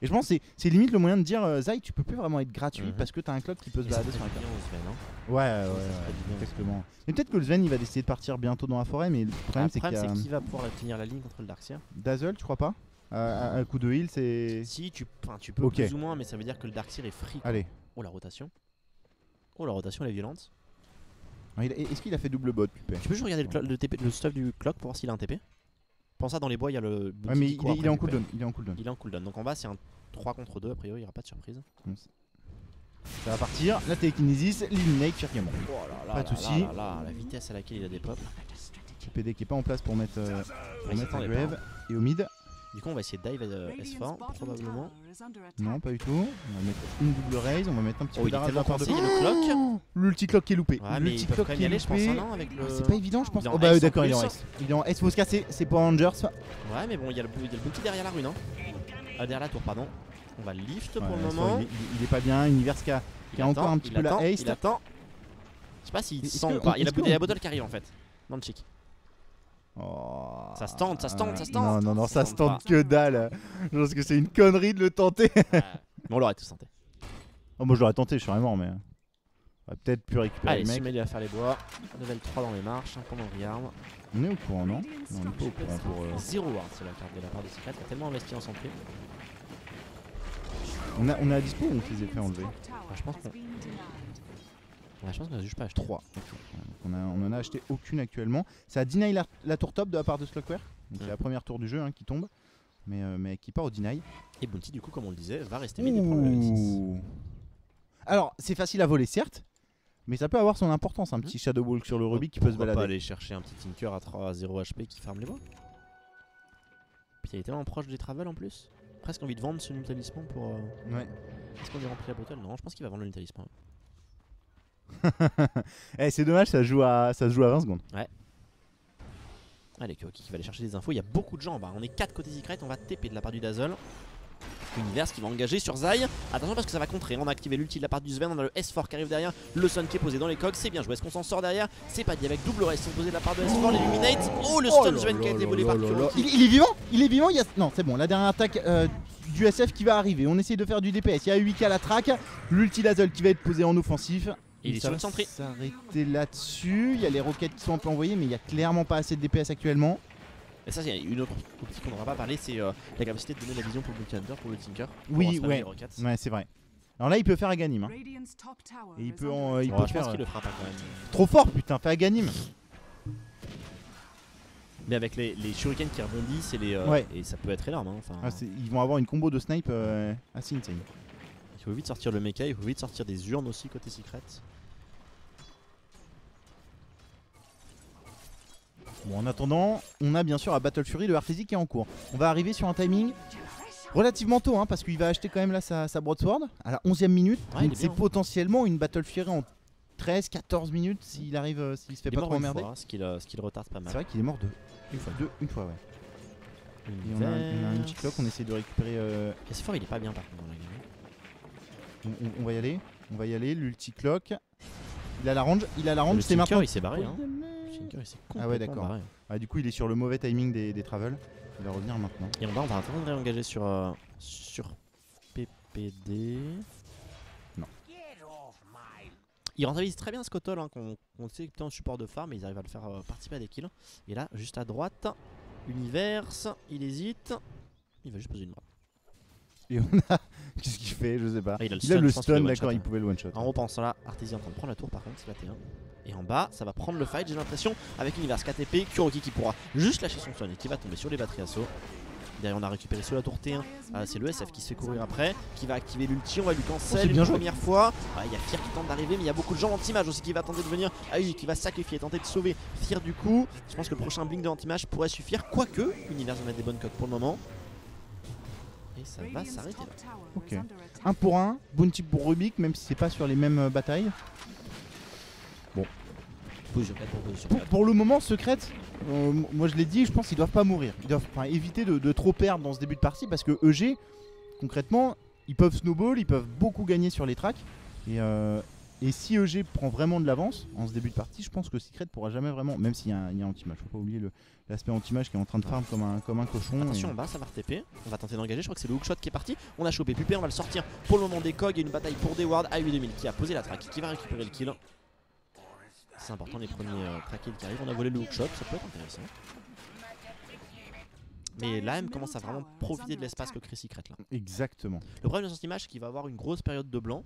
Et je pense que c'est limite le moyen de dire Zai tu peux plus vraiment être gratuit Mhm. parce que t'as un clock qui peut se Et ça balader fait sur un du clock. bien au Sven, hein. Ouais, Ça fait du bien. exactement. Mais peut-être que le Sven il va décider de partir bientôt dans la forêt mais le problème Le c'est qu'il y problème a c'est qui va pouvoir tenir la ligne contre le Darkseer. Dazzle tu crois pas un coup de heal c'est... Si tu peux Ok. plus ou moins, mais ça veut dire que le Darkseer est free. Allez. Oh la rotation. Oh la rotation elle est violente. Est-ce qu'il a fait double bot Pupé? Tu peux juste regarder le stuff du clock pour voir s'il a un TP. Pense ça dans les bois, il y a le. Ouais mais il est en cooldown, il est en cooldown. Il est en cooldown. Donc en bas c'est un 3 contre 2, a priori il n'y aura pas de surprise. Ça va partir, la télékinésis, l'eliminate, Firgamon. Oh là là, Pas de là soucis. là là, la vitesse à laquelle il a des pops. PD qui est pas en place pour mettre il un s'attendait grave et au mid. Du coup on va essayer de dive S4 probablement. Non pas du tout. On va mettre une double raise, on va mettre un petit Oh peu il est d'arrêt de tellement la part de... coincé, il y a le clock. L'ulti clock qui est loupé. Ouais mais L'ulti ils peuvent clock quand même qui y est aller je pense loupé. non avec le. C'est pas évident je pense. Il est en Oh bah Ice en d'accord il est en plus. S. Il est en S, faut se casser, c'est pas Rangers. Ouais mais bon il y a le bounty derrière la rune hein. Derrière la tour pardon. On va le lift pour le Ouais, moment. il est pas bien, Univers qui a encore un petit peu la haste. Il attend. Je sais pas s'il Est-ce sent que ou pas. on- Il a est-ce que la on- bottle qui arrive en fait. Dans le chic. Oh. Ça se tente, ça se tente, ça se Non, tente. non, non, ça se se tente tente que dalle. Je pense que c'est une connerie de le tenter. Mais on l'aurait tous tenté. Oh, moi je l'aurais tenté, je serais mort, mais. On va peut-être plus récupérer Allez, le mec. Simeli va faire les bois. Level 3 dans les marches, un point dans regarde. On est au courant, non? Non, on n'est pas au courant pour. 0 ward, c'est la carte de la part de Secret. Il a tellement investi en santé. On a à dispo ou on se les a fait enlever? je pense qu'on- Ouais, je pense qu'on a juste pas acheté. 3. On en a acheté aucune actuellement. Ça a deny la tour top de la part de Slockware. Donc c'est la première tour du jeu hein, qui tombe. Mais qui part au deny. Et Bounty, du coup, comme on le disait, va rester mid et prendre le level 6. Ouh. Alors, c'est facile à voler, certes. Mais ça peut avoir son importance, un petit Shadow Walk sur le Rubik qui peut se Pourquoi pas balader. aller chercher un petit Tinker à 3 à 0 HP qui farme les bois. Puis il est tellement proche des travels en plus. Presque envie de vendre ce talisman pour. Ouais. Est-ce qu'on lui remplit la bottle? Non, je pense qu'il va vendre le talisman. Eh, c'est dommage, ça se joue à 20 secondes. Allez, Kyoki qui va aller chercher des infos. Il y a beaucoup de gens en bas. On est 4 côté Secret. On va TP de la part du Dazzle. Univers qui va engager sur Zai. Attention parce que ça va contrer. On a activé l'ulti de la part du Sven. On a le S4 qui arrive derrière. Le Sun qui est posé dans les coques. C'est bien joué. Est-ce qu'on s'en sort derrière? C'est pas dit avec double reste. Ils sont posés de la part de S4. L'Illuminate. Oh, le stun Sven qui a été volé par Kyoki. Il est vivant. Il est vivant. Non, c'est bon. La dernière attaque du SF qui va arriver. On essaye de faire du DPS. Il y a 8k à la track. L'ulti Dazzle qui va être posé en offensif. Il est sur ça une va centrée. s'arrêter là-dessus. Il y a les roquettes qui sont un peu envoyées, mais il y a clairement pas assez de DPS actuellement. Et ça, il y a une autre optique qu'on n'aura pas parlé. C'est la capacité de donner la vision pour le Bounty Hunter, pour le Tinker. Pour Oui, spammer ouais. les rockets. Ouais, c'est vrai. Alors là, il peut faire Aghanim. Hein. Et il peut en- il Ouais, peut je pense faire, qu'il le fera pas quand même. Trop fort, putain, fais Aghanim. Mais avec les shurikens qui rebondissent et les. Ouais. Et ça peut être énorme. Hein. Enfin, Ils vont avoir une combo de snipe assez insane. il faut vite sortir le mecha. Il faut vite sortir des urnes aussi côté Secret. Bon, en attendant, on a bien sûr à Battle Fury le Heart Physique qui est en cours. On va arriver sur un timing relativement tôt, hein, parce qu'il va acheter quand même là sa broadsword à la 11e minute. Ouais, il Donc est c'est bien. potentiellement une Battle Fury en 13-14 minutes s'il arrive, s'il se fait Il est pas mort trop une emmerder. fois, ce qui le retarde pas C'est mal. vrai qu'il est mort une fois, ouais. Et on a un petit clock, on essaie de récupérer. S4 il est pas bien par contre dans la game. On va y aller, l'ulti clock. Il a la range, Le c'est Tinker maintenant. il s'est barré. Hein. Le Tinker il s'est Ah ouais, complètement d'accord. barré. Ah, du coup, il est sur le mauvais timing des travels. Il va revenir maintenant. Et en bas on va attendre de réengager sur PPD. Non. Il rentabilise très bien ce Kotol hein, qu'on sait que t'es en support de farm, mais ils arrivent à le faire participer à des kills. Et là, juste à droite, Univers, il hésite. Il va juste poser une droite. Et on a. Qu'est-ce qu'il fait? Je sais pas. Ah, il a le Il a stun, le je pense qu'il stun, le d'accord, one-shot, il hein. pouvait le one-shot. En haut, pendant ça là, Artesia est en train de prendre la tour par contre, c'est la T1. Et en bas, ça va prendre le fight, j'ai l'impression, avec Univers KTP, Kuroki qui pourra juste lâcher son stun et qui va tomber sur les batteries assaut. Derrière on a récupéré sur la tour T1. C'est le SF qui se fait courir après, qui va activer l'ulti, on va lui Oh, cancel c'est une bien joué. première fois. Il y a Fear qui tente d'arriver, mais il y a beaucoup de gens anti-mage aussi qui va tenter de venir. Ah oui, qui va sacrifier, tenter de sauver Fear du coup. Je pense que le prochain blink de anti-mage pourrait suffire, quoique Univers va mettre des bonnes cotes pour le moment. Et ça va s'arrêter là. Ok. 1 pour 1, bounty pour Rubik, même si c'est pas sur les mêmes batailles. Position 4 pour position Pour, 4. pour le moment, Secret, moi je l'ai dit, je pense qu'ils doivent pas mourir. Ils doivent éviter de trop perdre dans ce début de partie parce que EG, concrètement, ils peuvent snowball, ils peuvent beaucoup gagner sur les tracks. Et si EG prend vraiment de l'avance en ce début de partie, je pense que Secret pourra jamais vraiment, même s'il y a anti-mage, faut pas oublier l'aspect anti-mage qui est en train de farm comme un cochon. Attention en bas, ça va RTP. On va tenter d'engager. Je crois que c'est le hookshot qui est parti. On a chopé Pupé, on va le sortir pour le moment des cogs. Et une bataille pour des wards. AU 2000 qui a posé la track, qui va récupérer le kill. C'est important, les premiers track kills qui arrivent. On a volé le hookshot, ça peut être intéressant. Mais l'AM commence à vraiment profiter de l'espace que crée Secret là. Exactement. Le problème de son image, c'est qu'il va avoir une grosse période de blanc.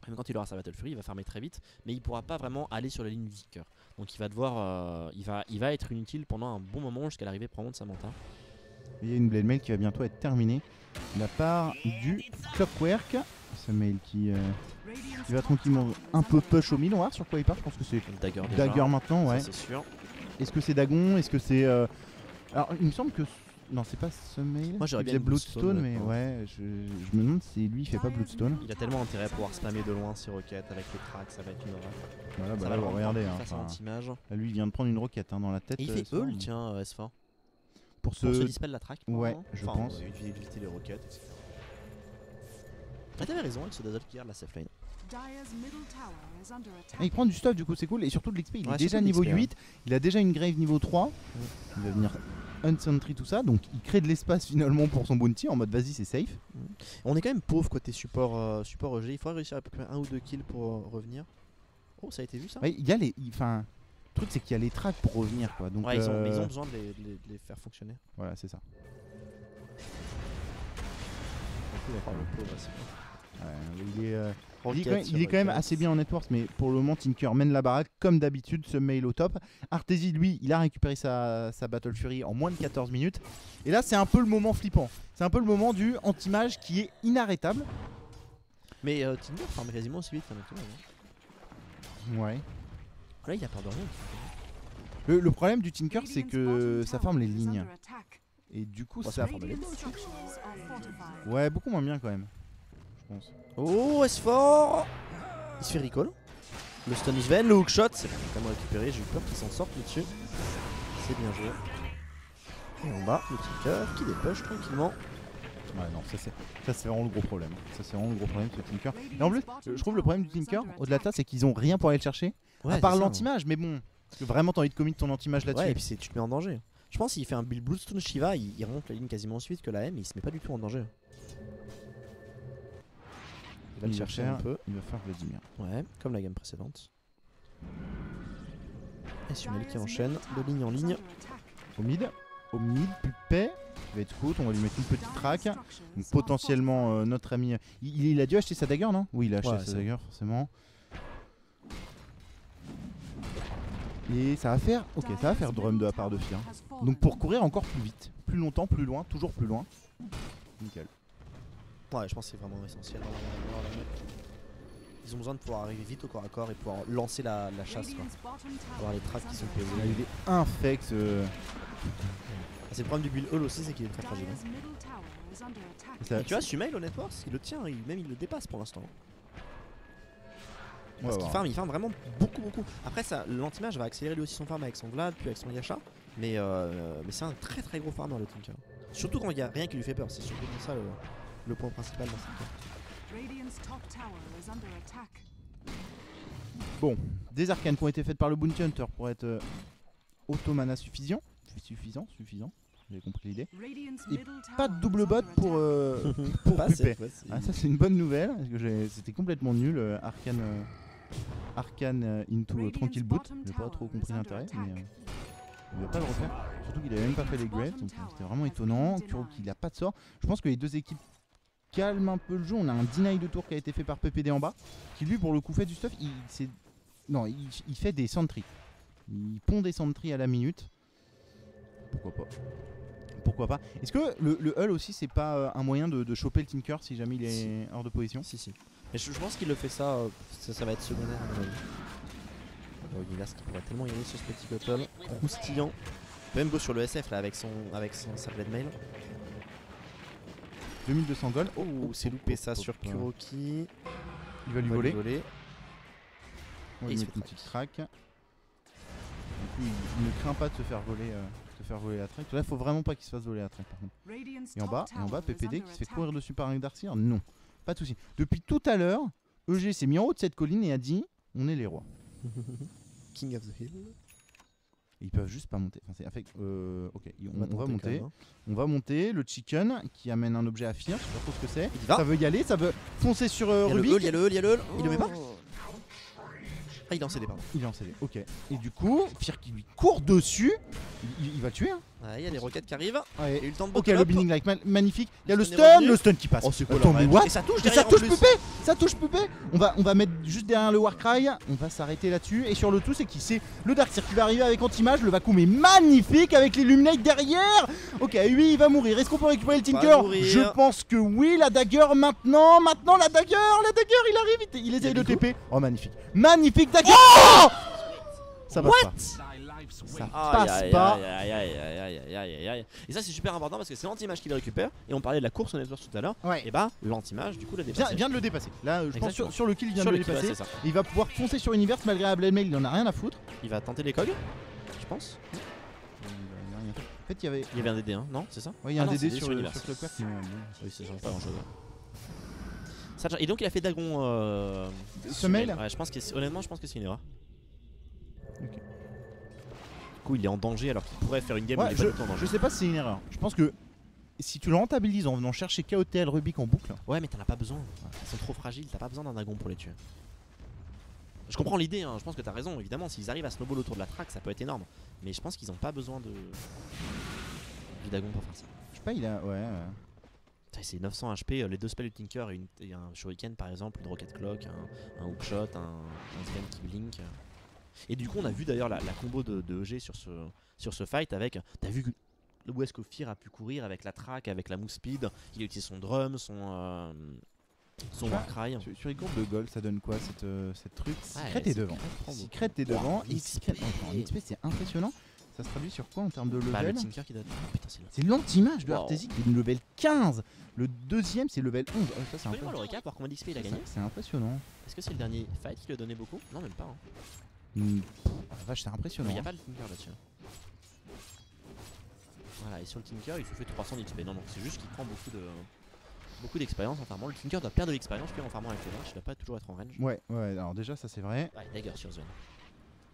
Même quand il aura sa Battle Fury, il va farmer très vite, mais il pourra pas vraiment aller sur la ligne du Tinker. Donc il va devoir, il va être inutile pendant un bon moment jusqu'à l'arrivée probablement de Samantha. Il y a une blade mail qui va bientôt être terminée de la part du Clockwork. Ce mail qui va tranquillement un peu push au mid. On va voir sur quoi il part. Je pense que c'est Dagger déjà. Dagger maintenant, ouais. Ça, c'est sûr. Est-ce que c'est Dagon? Est-ce que c'est. Alors il me semble que. Non, c'est pas ce mail. Moi, j'aurais Il bien faisait une Bloodstone, Bloodstone, mais honnêtement. ouais, je me demande si lui il fait pas Bloodstone. Il a tellement intérêt à pouvoir spammer de loin ses roquettes avec les tracks, ça va être une horreur. Voilà, Ça bah va là, le rendre regardez. face à Enfin, l'anti-mage. là, lui il vient de prendre une roquette dans la tête. Et il fait soir, ult, mais tiens, S4. Pour Pour se ce. dispel la track. Ouais, probablement. je Enfin, pense. éviter les roquettes, etc. Ah, t'avais raison avec ce Dazzle qui garde la safe lane. Ah, il prend du stuff du coup, c'est cool. Et surtout de l'XP. Il est Ouais, déjà surtout de niveau l'XP, 8. Il a déjà une grave niveau 3. Il va venir unsentry tout ça. Donc il crée de l'espace finalement pour son bounty en mode vas-y, c'est safe. On est quand même pauvre côté support, support EG. Il faudrait réussir à peu près 1 ou 2 kills pour revenir. Oh, ça a été vu ça? Ouais, il y a les. Enfin. Le truc c'est qu'il y a les tracks pour revenir quoi. Donc Ouais, ils ont besoin de les faire fonctionner. voilà, c'est ça. Oh, le pauvre, c'est bon. Ouais, il est Roquette sur il est quand même roquette. assez bien en networks, mais pour le moment Tinker mène la baraque comme d'habitude, ce mail au top. Arteezy lui, il a récupéré sa Battle Fury en moins de 14 minutes. Et là c'est un peu le moment flippant. C'est un peu le moment du anti-mage qui est inarrêtable. Mais Tinder farme quasiment aussi vite qu'un autre. Ouais. Là, il a peur de rien. Le problème du Tinker c'est que ça forme les lignes. Et du coup Bah, ça... forme les lignes. Ouais, beaucoup moins bien quand même. Je pense. Oh, S4 il se fait recall. Le stun Sven, le hookshot, c'est vraiment récupéré. J'ai eu peur qu'il s'en sorte là-dessus. C'est bien joué. Et en bas, le Tinker qui dépush tranquillement. Ouais, non, ça c'est vraiment le gros problème. Ça c'est vraiment le gros problème ce Tinker. Et en plus, je trouve le problème du Tinker, au-delà de ça, c'est qu'ils ont rien pour aller le chercher. Ouais, à part c'est ça, l'anti-mage, mais bon. Parce que vraiment t'as envie de commit ton anti-mage là-dessus. Ouais, et puis tu te mets en danger. Je pense qu'il fait un build Bloodstone Shiva, il remonte la ligne quasiment aussi vite que la M, et il se met pas du tout en danger. Il va le chercher un peu. Il va faire Vladimir. Ouais, comme la game précédente. Et Sumel qui enchaîne de ligne en ligne. Au mid, Pupé. Il va être scout, on va lui mettre une petite track. Donc potentiellement notre ami. Il a dû acheter sa dagger, non? Oui, il a acheté Ouais, sa c'est dagger, forcément. Et ça va faire. Ok, ça va faire drum de la part de Fear. Donc pour courir encore plus vite, plus longtemps, plus loin, toujours plus loin. Nickel. Ouais, je pense que c'est vraiment essentiel. Ils ont besoin de pouvoir arriver vite au corps à corps et pouvoir lancer la chasse, quoi. Avoir les tracks qui sont Là, posées. il est infect. C'est le problème du build Hull aussi, c'est qu'il est très fragile. Ça- Et tu vois, Sumail au network, il le tient, même il le dépasse pour l'instant. Parce Ouais, qu'il ouais. farm vraiment beaucoup. Après, ça, l'anti-mage va accélérer lui aussi son farm avec son Vlad, puis avec son Yasha. Mais c'est un très gros farmer le Tinker. Surtout quand il n'y a rien qui lui fait peur, c'est surtout ça le point principal dans cette carte. Bon, des arcanes qui ont été faites par le Bounty Hunter pour être auto-mana suffisant. J'ai compris l'idée. Et pas de double bot pour Pas Pupé. cette fois-ci. Ah, ça c'est une bonne nouvelle, parce que c'était complètement nul, Arcane into Tranquil Boot. J'ai pas trop compris l'intérêt, mais il va pas le refaire. Surtout qu'il avait même pas fait les graves, donc c'était vraiment étonnant. Kuro qu'il a pas de sort. Je pense que les deux équipes calment un peu le jeu. On a un deny de tour qui a été fait par PPD en bas, qui lui pour le coup fait du stuff. Il fait des sentries. Il pond des sentries à la minute. Pourquoi pas. pourquoi pas. Est-ce que le Hull aussi c'est pas un moyen de choper le Tinker si jamais il est hors de position? Si. Mais je pense qu'il le fait ça, ça va être secondaire à mon avis. Nilas qui pourrait tellement y aller sur ce petit Cottle. Croustillant. Même beau sur le SF là avec sa blade mail. 2200 gold. Oh, c'est loupé ça sur Kuroki. Il va lui On va voler. On va Et lui il se mettre une fait petite track. Du coup, il ne craint pas de se faire voler la track. Là, faut vraiment pas qu'il se fasse voler la track par contre. Et en bas, PPD qui se fait courir dessus par un Darkseer. Non, pas de souci. Depuis tout à l'heure, EG s'est mis en haut de cette colline et a dit on est les rois. King of the Hill. Et ils peuvent juste pas monter. Enfin, ok, on va tenter quand monter. même, hein. On va monter. Le chicken qui amène un objet à Fear. Je sais pas trop ce que c'est. Il y va. Ça veut y aller. Ça veut foncer sur Il y a le Rubik. Hull, il y a le Hull. Il le met pas. Ah, il est en CD, pardon. Il est en CD. Ok. Et du coup, Fear qui lui court dessus. Il va le tuer. Hein. Ah, il y a des roquettes qui arrivent. Ouais. Il y a eu le temps de Ok, bottle le up. Binding Like magnifique. Il y a le Stun est stun, revenu. le stun qui passe. Oh, c'est cool. Attends, la mais vraie. what? Et ça touche Et ça derrière en touche plus. Pupé. Ça touche Pupé. On va mettre juste derrière le Warcry. On va s'arrêter là-dessus. Et sur le tout, c'est qui c'est le Darkseer qui va arriver avec anti-mage. Le Vacuum est magnifique avec l'Illuminate derrière. Ok, lui il va mourir. Est-ce qu'on peut récupérer le Tinker? mourir. Je pense que oui. La dagger maintenant. Maintenant la dagger. La dagger, il arrive. Il essaye de Bigo. TP. Oh, magnifique. Magnifique dagger. Oh ça passe pas. Ça passe pas. Aïe. Et ça c'est super important parce que c'est l'anti-mage qui le récupère. Et on parlait de la course au network tout à l'heure. Ouais. Et bah l'anti-mage du coup l'a dépassé. Vient de le dépasser. Là, je pense Exactement. sur le kill, il vient Sur de le le kill, ouais, dépasser. c'est ça. Il va pouvoir foncer sur Universe malgré la blade mail, il en a rien à foutre. Il va tenter les cogs, je pense. En fait, il y avait. Il y avait un DD, hein, non? C'est ça? Ouais, il y a Ah un non, DD c'est sur Universe. Clockwork. Mais Oui, ça change pas grand chose. Et donc il a fait Dagon. Semelle. Ouais, honnêtement, je pense que c'est une erreur. Ok. Du coup, il est en danger alors qu'il pourrait faire une game où Ouais, il est pas du tout en danger. je sais pas si c'est une erreur. Je pense que si tu le rentabilises en venant chercher KOTL Rubik en boucle. Ouais, mais t'en as pas besoin. Ils sont trop fragiles, t'as pas besoin d'un dragon pour les tuer. Je comprends l'idée, hein, je pense que t'as raison. Évidemment, s'ils arrivent à snowball autour de la track, ça peut être énorme. Mais je pense qu'ils ont pas besoin de. Du dragon pour faire ça. Je sais pas, il a. Ouais. Putain, c'est 900 HP, les deux spells du Tinker et un Shuriken par exemple, une Rocket Clock, un Hookshot, un Scan qui blink. Et du coup, on a vu d'ailleurs la combo de EG sur ce fight avec. T'as vu où est-ce que Fear a pu courir avec la track, avec la move speed. Il a utilisé son drum, son Warcry. Sur les courbes de gold, ça donne quoi cette truc? Secret Ouais, est devant. prend beaucoup. Secret est devant. Et XP. Secret. En XP, c'est impressionnant. Ça se traduit sur quoi en termes de Bah, le level? Tinker qui donne. Ah, putain, c'est là. C'est l'anti-mage de Wow. Artesia qui est level 15. Le deuxième, c'est level 11. Ça, c'est Fais-moi le impressionnant. recap, voir combien d'XP il a gagné. C'est impressionnant. Est-ce que c'est le dernier fight qui lui a donné beaucoup? Non, même pas. Hein. Vache, c'est impressionnant. Il n'y a pas le Tinker là-dessus. Voilà, et sur le Tinker, il se fait 300 d'XP. Non, c'est juste qu'il prend beaucoup d'expérience en farmant. Le Tinker doit perdre de l'expérience puis en farmant avec les ranges. Il doit pas toujours être en range. Ouais, alors déjà, ça c'est vrai. Ouais, dagger sur Zone.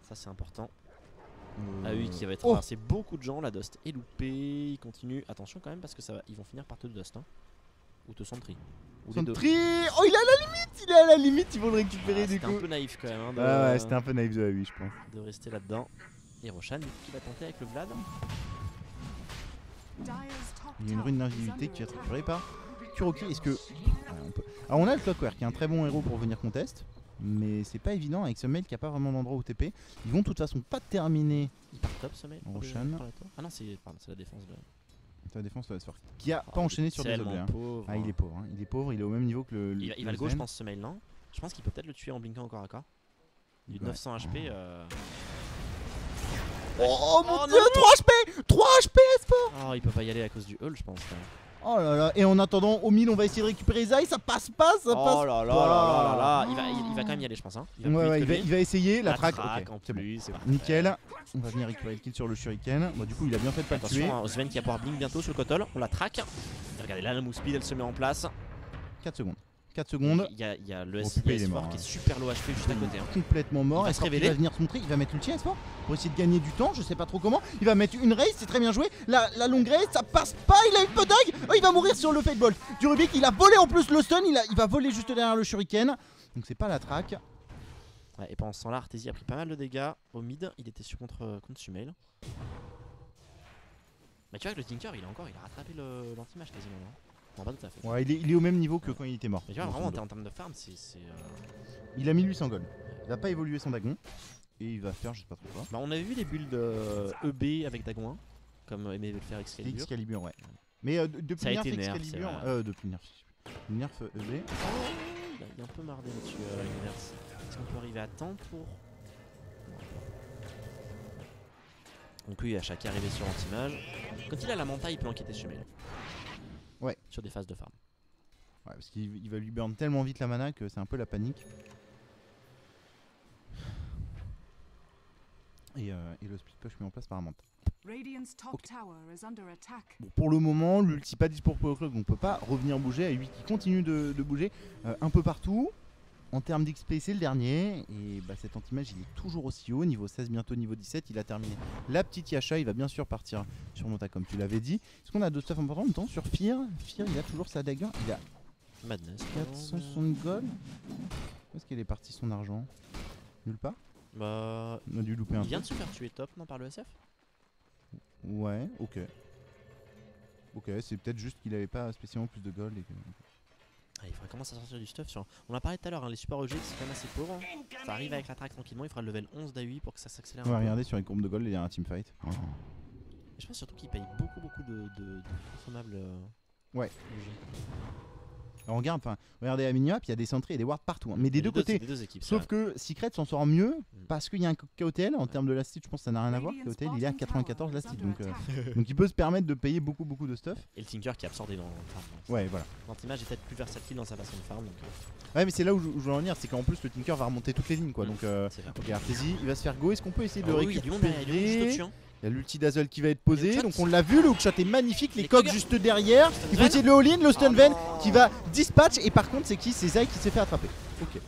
Ça, c'est important. Euh, Ah oui, qui va oh traverser beaucoup de gens. La Dust est loupée. Il continue. Attention quand même parce que ils vont finir par te Dust. Hein. Ou te Sentry. Ou les deux. Sentry. Oh, il est à la limite. Il est à la limite. Ils vont le récupérer Ah, du c'était coup. un peu naïf quand même. Hein, Ah ouais, c'était un peu naïf de la vie, je pense. de rester là-dedans. Et Roshan qui va tenter avec le Vlad. Il y a une rune d'invisibilité qui va être récupérée par Kuroki. Est-ce que. Ouais, on peut... Alors, on a le Clockwork qui est un très bon héros pour venir contest. Mais c'est pas évident avec ce mail qui a pas vraiment d'endroit où TP. Ils vont de toute façon pas terminer. Il part top ce mec. Roshan. Ah non, c'est la défense de. La défense de la Spark. Qui a pas enchaîné sur C'est des tellement objets. Hein. pauvre. Ah, il est pauvre. Hein. Il est pauvre. Il est au même niveau que le. Il va le go, je pense, ce mail, non? Je pense qu'il peut peut-être le tuer en blinkant encore à corps. Du Ouais. 900 HP. Oh mon Oh dieu, non 3 HP 3 HP Oh, il peut pas y aller à cause du Hull, je pense. Là. Oh là là, et en attendant, au mid, on va essayer de récupérer Zai, ça passe pas, ça passe Oh là là pas. là là là. Il va quand même y aller, je pense. Hein. Il va Ouais, plus ouais, vite que lui. il va essayer, la track, track ok, en c'est bon. plus, c'est parfait. Nickel, on va venir récupérer le kill sur le Shuriken. Bon, du coup, il a bien fait de pas le tuer. Attention, Sven qui va pouvoir blink bientôt sur le Kotol. On la track. Regardez là, la move speed, elle se met en place. 4 secondes. 4 secondes. Il y a le Bon, S Pupé, il est mort, qui est hein. super low HP juste à côté. Hein. Complètement mort. Il va Est-ce se qu'il révéler. va venir se montrer, il va mettre l'ulti S4 pour essayer de gagner du temps, je sais pas trop comment. Il va mettre une race, c'est très bien joué. La longue race, ça passe pas, il a une peu d'œil. Oh, il va mourir sur le Fateball du Rubik. Il a volé en plus le stun, il va voler juste derrière le Shuriken. Donc c'est pas la track. Ouais, et pendant ce temps-là, Artesia a pris pas mal de dégâts au mid. Il était contre Sumail. Mais tu vois que le Tinker, il a rattrapé l'anti-mage quasiment. Non, pas tout à fait. Ouais, il est au même niveau que quand il était mort. Mais tu vois, grosso vraiment modo. en termes de farm, c'est. Il a 1800 gold. Il va pas évoluer son Dagon. Et il va faire, je sais pas trop quoi. Bah, on avait vu les builds EB avec Dagon 1. comme aimait le faire Excalibur. Excalibur, ouais. Mais depuis Ça a Nerf été nerf, Excalibur, c'est vrai. depuis Nerf EV. Il a un peu mardé là-dessus, l'inverse. Est-ce qu'on peut arriver à temps pour. Donc lui, il a chaque arrivé sur anti-mage. Quand il a la manta, il peut enquêter sur Mail. Ouais. Sur des phases de farm. Ouais, parce qu'il va lui burn tellement vite la mana que c'est un peu la panique. Et le split push mis en place par Manta. Radiant's top tower is under attack. Bon, pour le moment, l'ulti pas dispo pour Clock, donc on peut pas revenir bouger. À 8 qui continue de bouger un peu partout. En termes d'XP, c'est le dernier. Et bah, cet anti-mage, il est toujours aussi haut. Niveau 16, bientôt niveau 17. Il a terminé la petite Yasha. Il va bien sûr partir sur Monta, comme tu l'avais dit. Est-ce qu'on a d'autres stuff importants en même temps sur Fear? Fear, il a toujours sa dagger. Il a Madness. 460 gold. Où est-ce qu'elle est partie son argent? Nulle part. Bah. On a dû louper un Il vient de truc. se faire tuer top, non, par le SF. Ouais, ok. Ok, c'est peut-être juste qu'il avait pas spécialement plus de gold. Et que... Ah, il faudrait commencer à sortir du stuff sur. On en a parlé tout à l'heure, hein, les super EG c'est quand même assez pauvre. Ça arrive avec la track tranquillement, il fera le level 11 d'A8 pour que ça s'accélère. On va un peu. regarder sur les courbes de gold, il y a un teamfight. Et je pense surtout qu'il paye beaucoup de consommables. Ouais. EG. Alors regarde, regardez à Miniap, il y a des sentries et des wards partout. Hein. Mais des deux côtés. Des deux équipes. Sauf que Secret s'en sort mieux Mm. parce qu'il y a un KOTL en termes de last hit, je pense que ça n'a rien à voir. KOTL il est à 94 last hit donc il peut se permettre de payer beaucoup de stuff. Et le Tinker qui est absorbé dans le farm. Ouais, voilà. L'anti-mage est peut-être plus versatile dans sa façon de farm. Donc, Ouais, mais c'est là où je veux en venir, c'est qu'en plus le Tinker va remonter toutes les lignes quoi. Mm. Donc c'est vrai. ok, Arteezy, il va se faire go. Est-ce qu'on peut essayer de Ah le oui, il y a du monde derrière, il y a du monde juste récupérer? au-dessus, hein. Il y a l'ulti Dazzle qui va être Et le posé, shot. donc on l'a vu, le hookshot est magnifique, les Les coques coques. juste derrière. Il faut Stun essayer de le all-in, le stun Oh Ven non. qui va dispatch et par contre c'est qui? C'est Zai qui s'est fait attraper. Ok.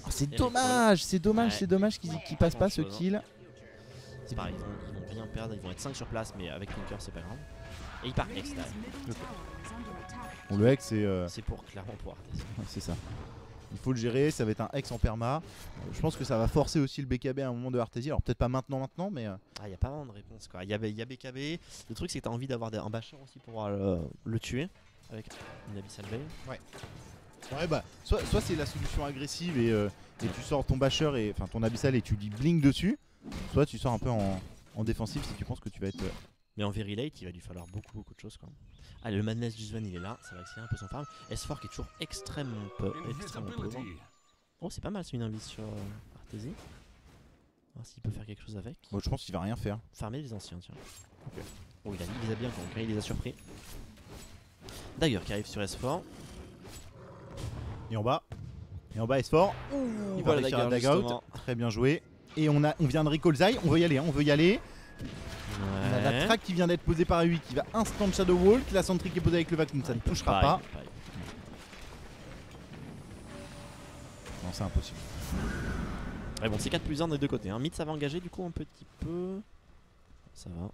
Oh, c'est les dommage, c'est dommage, Ouais. c'est dommage qu'il passe pas ce Grand-chose, hein. kill. C'est pareil, ils vont rien perdre, ils vont être 5 sur place, mais avec Tinker c'est pas grave. Et il part Hex derrière. Bon, le Hex c'est C'est pour clairement pour Arthas. ouais, c'est ça. Il faut le gérer, ça va être un Hex en perma. Je pense que ça va forcer aussi le BKB à un moment de Artezy. Alors peut-être pas maintenant, mais Ah, y a pas vraiment de réponse quoi. Y a BKB. Le truc c'est que t'as envie d'avoir un basher aussi pour pouvoir le tuer avec une Abyssal Veil. ouais bah soit c'est la solution agressive et tu sors ton basher et enfin ton abyssal et tu dis blink dessus, soit tu sors un peu en défensif si tu penses que tu vas être Mais en very late, il va lui falloir beaucoup de choses quoi. Allez, le Madness du Sven il est là, ça va accélérer un peu son farm. S4 qui est toujours extrêmement pauvre. Oh, c'est pas mal, c'est une invis sur Artezy. Voir s'il peut faire quelque chose avec. Bon, je pense qu'il va rien faire. Farmer les anciens, tiens. Oh, il les a bien conquis, il les a surpris. D'ailleurs, qui arrive sur S4. Et en bas S4. Il va réussir à dag out. Très bien joué. Et on vient de recall Zai, on veut y aller, hein, on veut y aller. On a la track qui vient d'être posée par 8 qui va instant Shadow Walk. La sentry qui est posée avec le vacuum, ça ne touchera pas. Non, c'est impossible. Ouais, bon, c'est 4+1 des deux côtés. Hein. Mid, ça va engager du coup un petit peu. Ça va.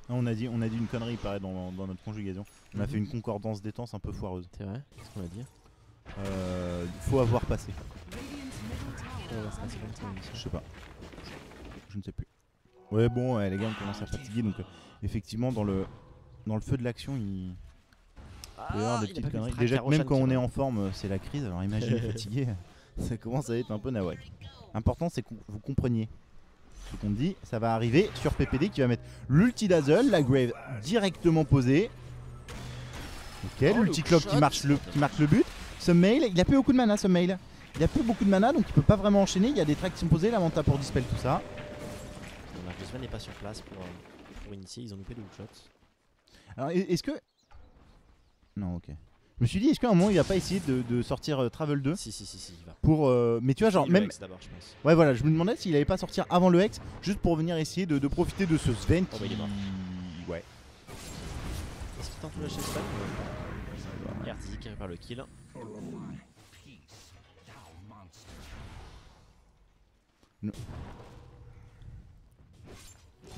Ah, on a dit une connerie, il paraît, dans notre conjugaison. On a fait une concordance d'étance un peu foireuse. C'est vrai. Qu'est-ce qu'on a dit? Faut avoir passé. C'est comme ça, Je sais pas. Je ne sais plus. Ouais, bon, les gars, on commence à fatiguer. Donc, effectivement, dans le feu de l'action, il peut y avoir des petites conneries. Déjà, que même quand on est en forme, c'est la crise. Alors, imagine fatigué, ça commence à être un peu nawak. L'important, c'est que vous compreniez ce qu'on dit. Ça va arriver sur PPD qui va mettre l'ulti Dazzle, la Grave directement posée. Ok, Oh, l'ulti le Clock shot. qui marque le but. Ce mail, il a plus beaucoup de mana, ce mail. Il a plus beaucoup de mana, donc il peut pas vraiment enchaîner. Il y a des tracks qui sont posés, la Manta pour dispel tout ça. Dommage, le Sven n'est pas sur place pour initier. Ils ont loupé le hookshot. Alors est-ce que... Non, ok. Je me suis dit, est-ce qu'à un moment il va pas essayer de sortir Travel 2 Si, il va. pour... mais tu vois, genre Le même... Hex d'abord, je pense. Ouais, voilà, je me demandais s'il allait pas sortir avant le Hex, juste pour venir essayer de profiter de ce Sven Oh, bah, il est mort. Ouais. Est-ce qu'il tente de lâcher Sven? Et Artezy qui récupère le kill.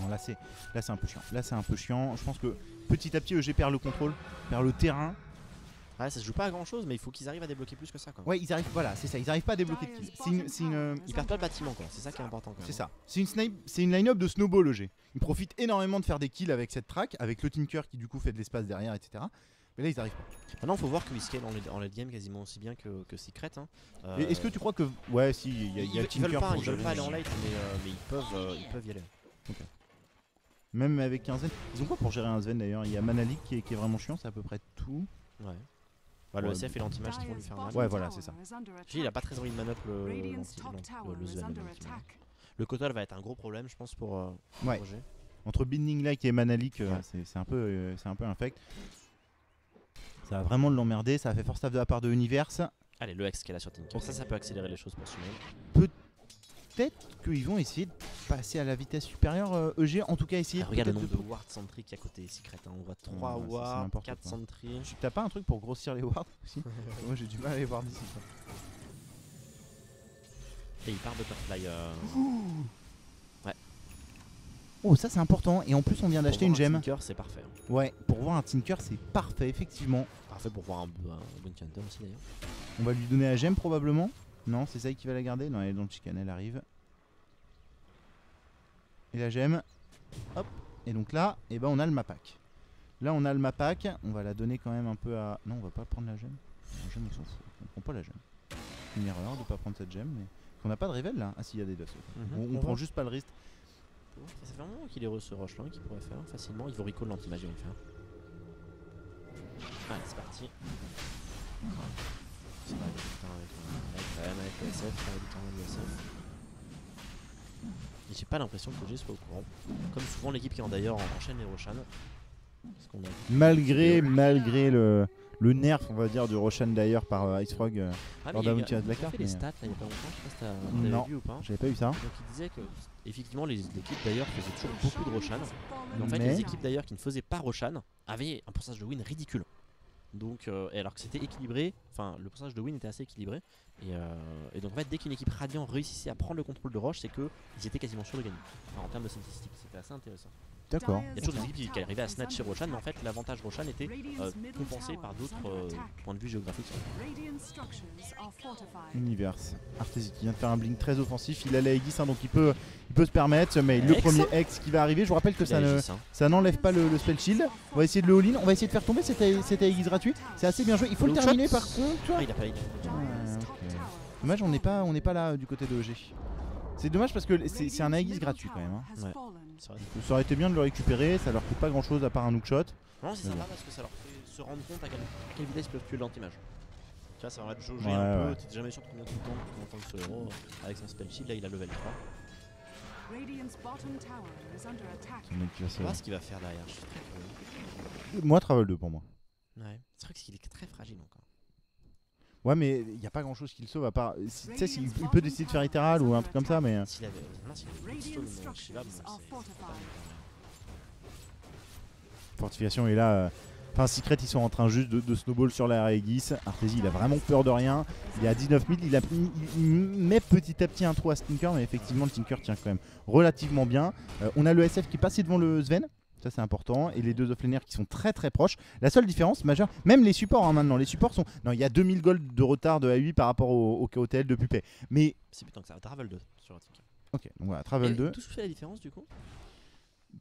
Non, là c'est un peu chiant. Là c'est un peu chiant. Je pense que petit à petit EG perd le contrôle, perd le terrain. Ouais, ça se joue pas à grand chose, mais il faut qu'ils arrivent à débloquer plus que ça quoi. Ouais, ils arrivent, voilà, c'est ça, ils arrivent pas à débloquer de kill. Ils perdent pas le bâtiment quoi, c'est ça qui est important quand même. C'est ça. C'est une line-up de snowball EG. Ils profitent énormément de faire des kills avec cette track, avec le Tinker qui du coup fait de l'espace derrière, etc. Mais là ils arrivent pas. Maintenant, faut voir que scale en late game quasiment aussi bien que Secret. Hein. Et est-ce que tu crois que... Ouais, si, il y a le ils veulent Tinker pas, pour ils veulent gérer. pas aller en late, mais ils peuvent y aller. Même avec un Sven. Ils ont quoi pour gérer un Sven d'ailleurs? Il y a Manalik qui est vraiment chiant, c'est à peu près tout. Ouais. Bah, le Ouais, SF et l'anti-mage qui vont lui faire mal. Ouais, voilà, c'est ça. Il a pas très envie de man-up le Sven. Le Kotol va être un gros problème, je pense, pour Ouais. Roger. Entre Binding Like et Manalik, Ouais. c'est un peu infect. Ça va vraiment l'emmerder, ça a fait force staff de la part de Universe. Allez, le X qu'elle a sur Tinker. Ça peut accélérer les choses pour Summon. Peut-être qu'ils vont essayer de passer à la vitesse supérieure EG, en tout cas essayer Regarde le peut-être nombre de wards sentry qui est à côté Secret. On voit 3 Ouais, ça, c'est wards, n'importe 4 quoi. sentry. T'as pas un truc pour grossir les wards aussi? Moi j'ai du mal à les voir d'ici. quoi. Et il part Butterfly. Oh, ça c'est important, et en plus on vient d'acheter une gemme. Tinker, c'est parfait. Ouais, pour voir un Tinker c'est parfait, effectivement. Parfait pour voir un Bounty Hunter aussi d'ailleurs. On va lui donner la gemme probablement. Non, c'est ça qui va la garder. Non, elle est dans le chicken, elle arrive. Et la gemme. Hop. Et donc là, eh ben, on a le Mapak. Là, on a le Mapak. On va la donner quand même un peu à. Non, on va pas prendre la gemme. La gemme, on s'en fout. On prend pas la gemme. C'est une erreur de pas prendre cette gemme. Mais on n'a pas de révèle là. Ah, si, il y a des dust. On prend juste pas le risque. Ça fait un moment qu'il est re ce rush là qu'il pourrait faire facilement. Il faut recall l'anti-mage, il va le faire. Allez, c'est parti. C'est pas avec le SF, ça va déterminer le SF. Et j'ai pas l'impression que OG soit au courant. Comme souvent l'équipe qui en d'ailleurs enchaîne les Roshan. Malgré le nerf, on va dire, du Roshan d'ailleurs par Ice Frog lors d'un Bounty Black Il a Card. fait les stats là il y a pas longtemps, je sais pas si t'avais Non. vu ou pas. J'avais pas eu ça. Donc il disait que effectivement l'équipe d'ailleurs faisait toujours beaucoup de Roshan. Mais en fait Mais- les équipes d'ailleurs qui ne faisaient pas Roshan avaient un pourcentage de win ridicule. Donc et alors que c'était équilibré, enfin le pourcentage de win était assez équilibré. Et donc en fait dès qu'une équipe Radiant réussissait à prendre le contrôle de Roche, c'est qu'ils étaient quasiment sûrs de gagner. Enfin, en termes de statistiques, c'était assez intéressant. D'accord. Il y a toujours des équipes qui arrivaient à snatcher Roshan, mais en fait l'avantage Roshan était compensé par d'autres points de vue géographiques. Universe. Arteezy qui vient de faire un blink très offensif. Il a la Aegis, hein, donc il peut se permettre. Mais le X. premier X qui va arriver, je vous rappelle que ça n'enlève pas le spell shield. On va essayer de le all-in. On va essayer de faire tomber cet Aegis gratuit. C'est assez bien joué. Il faut le Look terminer shot. par contre. Ah, il a pas été. Dommage, on n'est pas là du côté de OG. C'est dommage parce que c'est un Aegis gratuit quand même. Hein. Ouais. C'est vrai. Ça aurait été bien de le récupérer. Ça leur coûte pas grand chose à part un hookshot. Non, c'est Mais sympa parce que ça leur fait se rendre compte à quelle vitesse ils peuvent tuer l'anti-mage. Tu vois, ça va te jauger Ouais, un peu. ouais. T'es jamais sûr de combien de temps tu entends ce héros avec son spell shield. Là, il a level 3. Ce mec qui va On se- va voir ce qu'il va faire derrière. Je suis très curieux. Moi, Travel 2 pour moi. Ouais. C'est vrai qu'il est très fragile encore. Ouais, mais il n'y a pas grand chose qui le sauve à part. Tu sais, il peut décider de faire Ethereal ou un truc comme ça, mais. S'il avait. Mince, il avait Stone, Shiva, bon, c'est pas Fortification est là. Enfin, Secret, ils sont en train juste de snowball sur la Aegis. Arteezy, il a vraiment peur de rien. Il est à 19 000. Il met petit à petit un trou à ce Tinker, mais effectivement, le Tinker tient quand même relativement bien. On a le SF qui est passé devant le Sven. Ça, c'est important. Et les deux offlaners qui sont très très proches. La seule différence majeure, même les supports hein, maintenant. Les supports sont. Non, il y a 2000 gold de retard de AI par rapport au KOTL de Pupé. Mais. C'est putain que ça. Travel 2 sur le Tinker. Ok, donc voilà, Travel 2. Tout fait la différence du coup.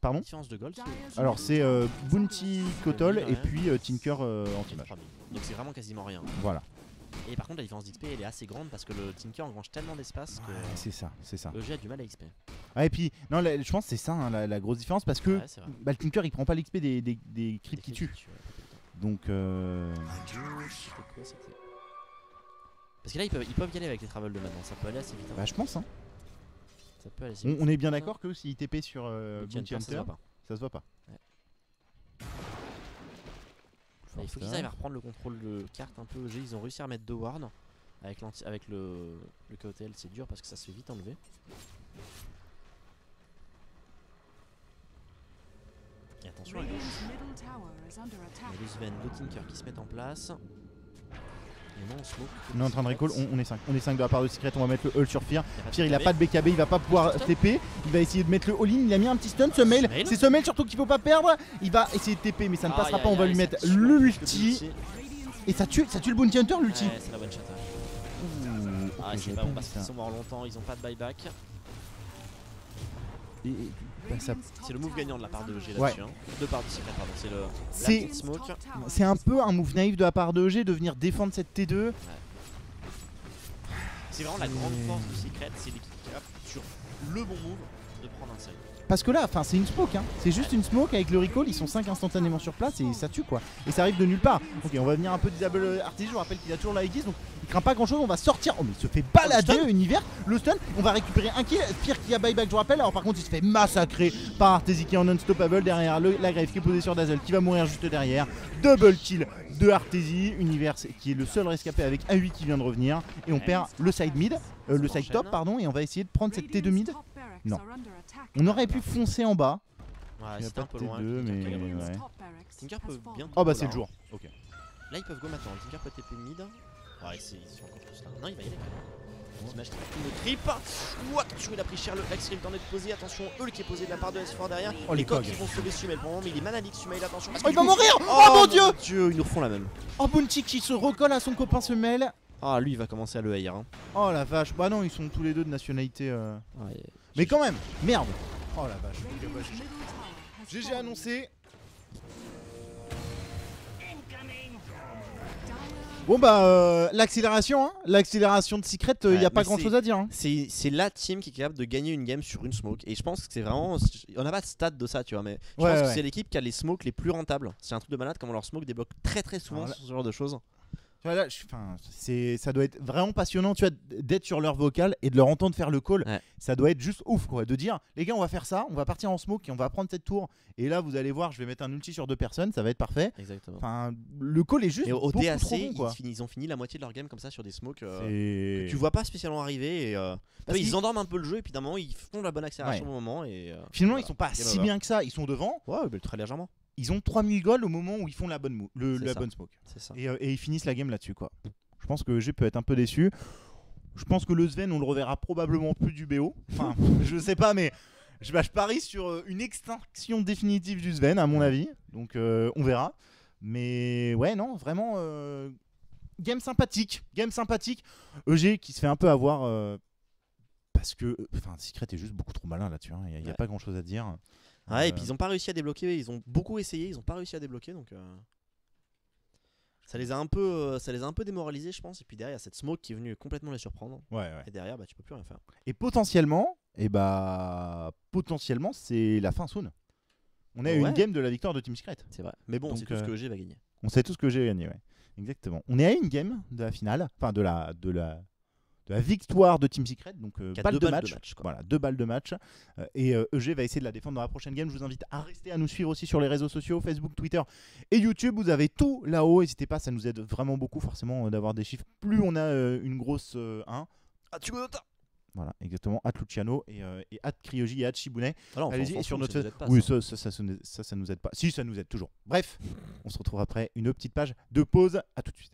Pardon. Différence de gold. Alors, c'est Bounty Kotol et Ouais. puis Tinker anti-mage. Donc c'est vraiment quasiment rien. Voilà. Et par contre la différence d'XP elle est assez grande parce que le Tinker engrange tellement d'espace que C'est ça, c'est ça. EG a du mal à XP. Ah, et puis, non, je pense que c'est ça hein, la grosse différence parce que Ouais, c'est vrai. bah, le Tinker il prend pas l'XP des creeps qui tuent. Donc, Parce que là ils peuvent y aller avec les travels de maintenant, ça peut aller assez vite. hein. bah, je pense. Hein. Ça peut aller assez vite. On est bien d'accord que s'il TP sur Bounty Bounty Hunter, ça se Hunter, voit pas. ça se voit pas. Il faut qu'ils arrivent à reprendre le contrôle de carte un peu EG. Ils ont réussi à remettre 2 wards. Avec le KOTL c'est dur parce que ça se fait vite enlever. Et attention à gauche. Il y a des Sven, 2 Tinker qui se mettent en place. Et non, on smoke. On est en train de recall, on est 5. On est 5 de la part de Secret, on va mettre le hull sur Fear. Y Fear il a pas de BKB, il va pas pouvoir Stop. TP. Il va essayer de mettre le all-in, il a mis un petit stun, Summel. Summel. C'est Summel surtout qu'il faut pas perdre. Il va essayer de TP mais ça ne passera Aïe, pas, on aïe, va aïe, lui ça mettre tue, l'ulti. Et ça tue le Bounty Hunter l'ulti. Ouais, c'est la bonne chatte. Ah, Ok, c'est j'avais pas pas bon vu parce ça. qu'ils sont morts longtemps, ils ont pas de buyback. Bah, ça- C'est le move gagnant de la part de EG Ouais. là-dessus. Hein. De part de Secret, pardon. C'est le. C'est- La petite smoke. C'est un peu un move naïf de la part de EG de venir défendre cette T2. C'est vraiment la grande force de Secret, c'est l'équipe capable sur le bon move de prendre un side. Parce que là, enfin, c'est une smoke, hein. C'est juste une smoke avec le recall. Ils sont 5 instantanément sur place et ça tue quoi. Et ça arrive de nulle part. Ok, on va venir un peu disable Arteezy. Je vous rappelle qu'il a toujours la X, donc il craint pas grand chose. On va sortir. Oh, mais il se fait balader Univers. Le stun, on va récupérer un kill. Pire qu'il y a buyback, je vous rappelle. Alors, par contre, il se fait massacrer par Arteezy qui est en unstoppable derrière la grève qui est posée sur Dazzle qui va mourir juste derrière. Double kill de Arteezy. Univers qui est le seul rescapé avec A8 qui vient de revenir. Et on perd le side mid, le side top, pardon. Et on va essayer de prendre cette T2 mid. Non. On aurait pu foncer en bas. Ouais, Il y a c'était un pas peu de loin. T2, mais Tinker ouais. Tinker peut bien. Oh bah go, c'est là, le jour. Ok. Là ils peuvent go maintenant. Tinker peut TP mid. Ouais, ils sont encore tous là. Non, il va y aller quand même. Smash qui fait une trip. What? Il a pris cher le X Rift en est posé. Attention, Hulk qui est posé de la part de S4 derrière. Oh, les coqs cogs. qui vont sauver Sumel pour le moment, mais il est Manalix. Sumel, attention. Oh, il va mourir! Oh mon dieu! Ils nous refont la même. Oh Bounty qui se recolle à son copain Semel. Ah, lui il va commencer à le haïr. Hein. Oh la vache. Bah non, ils sont tous les deux de nationalité. Ouais. Mais quand même, merde. Oh la vache. Ok, bah, GG annoncé. Bon bah l'accélération, hein. L'accélération de Secret, il Ouais, y a pas mais grand chose à dire. Hein. C'est la team qui est capable de gagner une game sur une smoke. Et je pense que c'est vraiment. On n'a pas de stat de ça, tu vois. Mais je Ouais, pense que ouais. c'est l'équipe qui a les smokes les plus rentables. C'est un truc de malade comment leur smoke débloque très souvent Alors là- sur ce genre de choses. Tu vois, là, ça doit être vraiment passionnant, tu vois, d'être sur leur vocal et de leur entendre faire le call. Ouais. Ça doit être juste ouf, quoi, de dire, les gars, on va faire ça, on va partir en smoke et on va prendre cette tour. Et là, vous allez voir, je vais mettre un ulti sur 2 personnes, ça va être parfait. Exactement. Enfin, le call est juste Et au beaucoup DAC, trop bon, quoi. ils ont fini la moitié de leur game comme ça sur des smokes C'est- que tu vois pas spécialement arriver. Et, Parce ils qu'ils- endorment un peu le jeu et puis d'un moment ils font la bonne accélération au moment. Et, Finalement, voilà. ils sont pas Game si over. bien que ça, ils sont devant. Ouais, mais très légèrement. Ils ont 3000 gold au moment où ils font la bonne, C'est la ça. bonne smoke. C'est ça. Et ils finissent la game là-dessus, quoi. Je pense que G peut être un peu déçu. Je pense que le Sven, on le reverra probablement plus du BO. Enfin, je sais pas, mais je parie sur une extinction définitive du Sven, à mon avis. Donc, on verra. Mais ouais, non, vraiment, game sympathique. Game sympathique. EG qui se fait un peu avoir. Parce que Secret est juste beaucoup trop malin là-dessus. Il n'y a Ouais. pas grand-chose à dire. Ouais, et puis ils ont pas réussi à débloquer. Ils ont beaucoup essayé, ils ont pas réussi à débloquer. Donc. Ça les a un peu démoralisés, je pense. Et puis derrière, il y a cette smoke qui est venue complètement les surprendre. Ouais. Et derrière, bah, tu peux plus rien faire. Et potentiellement, c'est la fin soon. On a eu Ouais. une game de la victoire de Team Secret. C'est vrai. Mais bon, Donc, c'est tout ce que EG va gagner. On sait tous que j'ai gagné, ouais. Exactement. On est à une game de la finale, enfin de la victoire de Team Secret, donc Qui a balle deux de balles match. de match, quoi. Voilà, 2 balles de match. Et EG va essayer de la défendre dans la prochaine game. Je vous invite à rester à nous suivre aussi sur les réseaux sociaux, Facebook, Twitter et YouTube. Vous avez tout là-haut. N'hésitez pas, ça nous aide vraiment beaucoup forcément d'avoir des chiffres. Plus on a une grosse 1. Ah, tu connais. Voilà, exactement. Luciano et Kryoji et Shibune. Alors, Allez-y, et sur notre pas, oui, ça. ça nous aide pas. Si, ça nous aide toujours. Bref, on se retrouve après une petite page de pause. À tout de suite.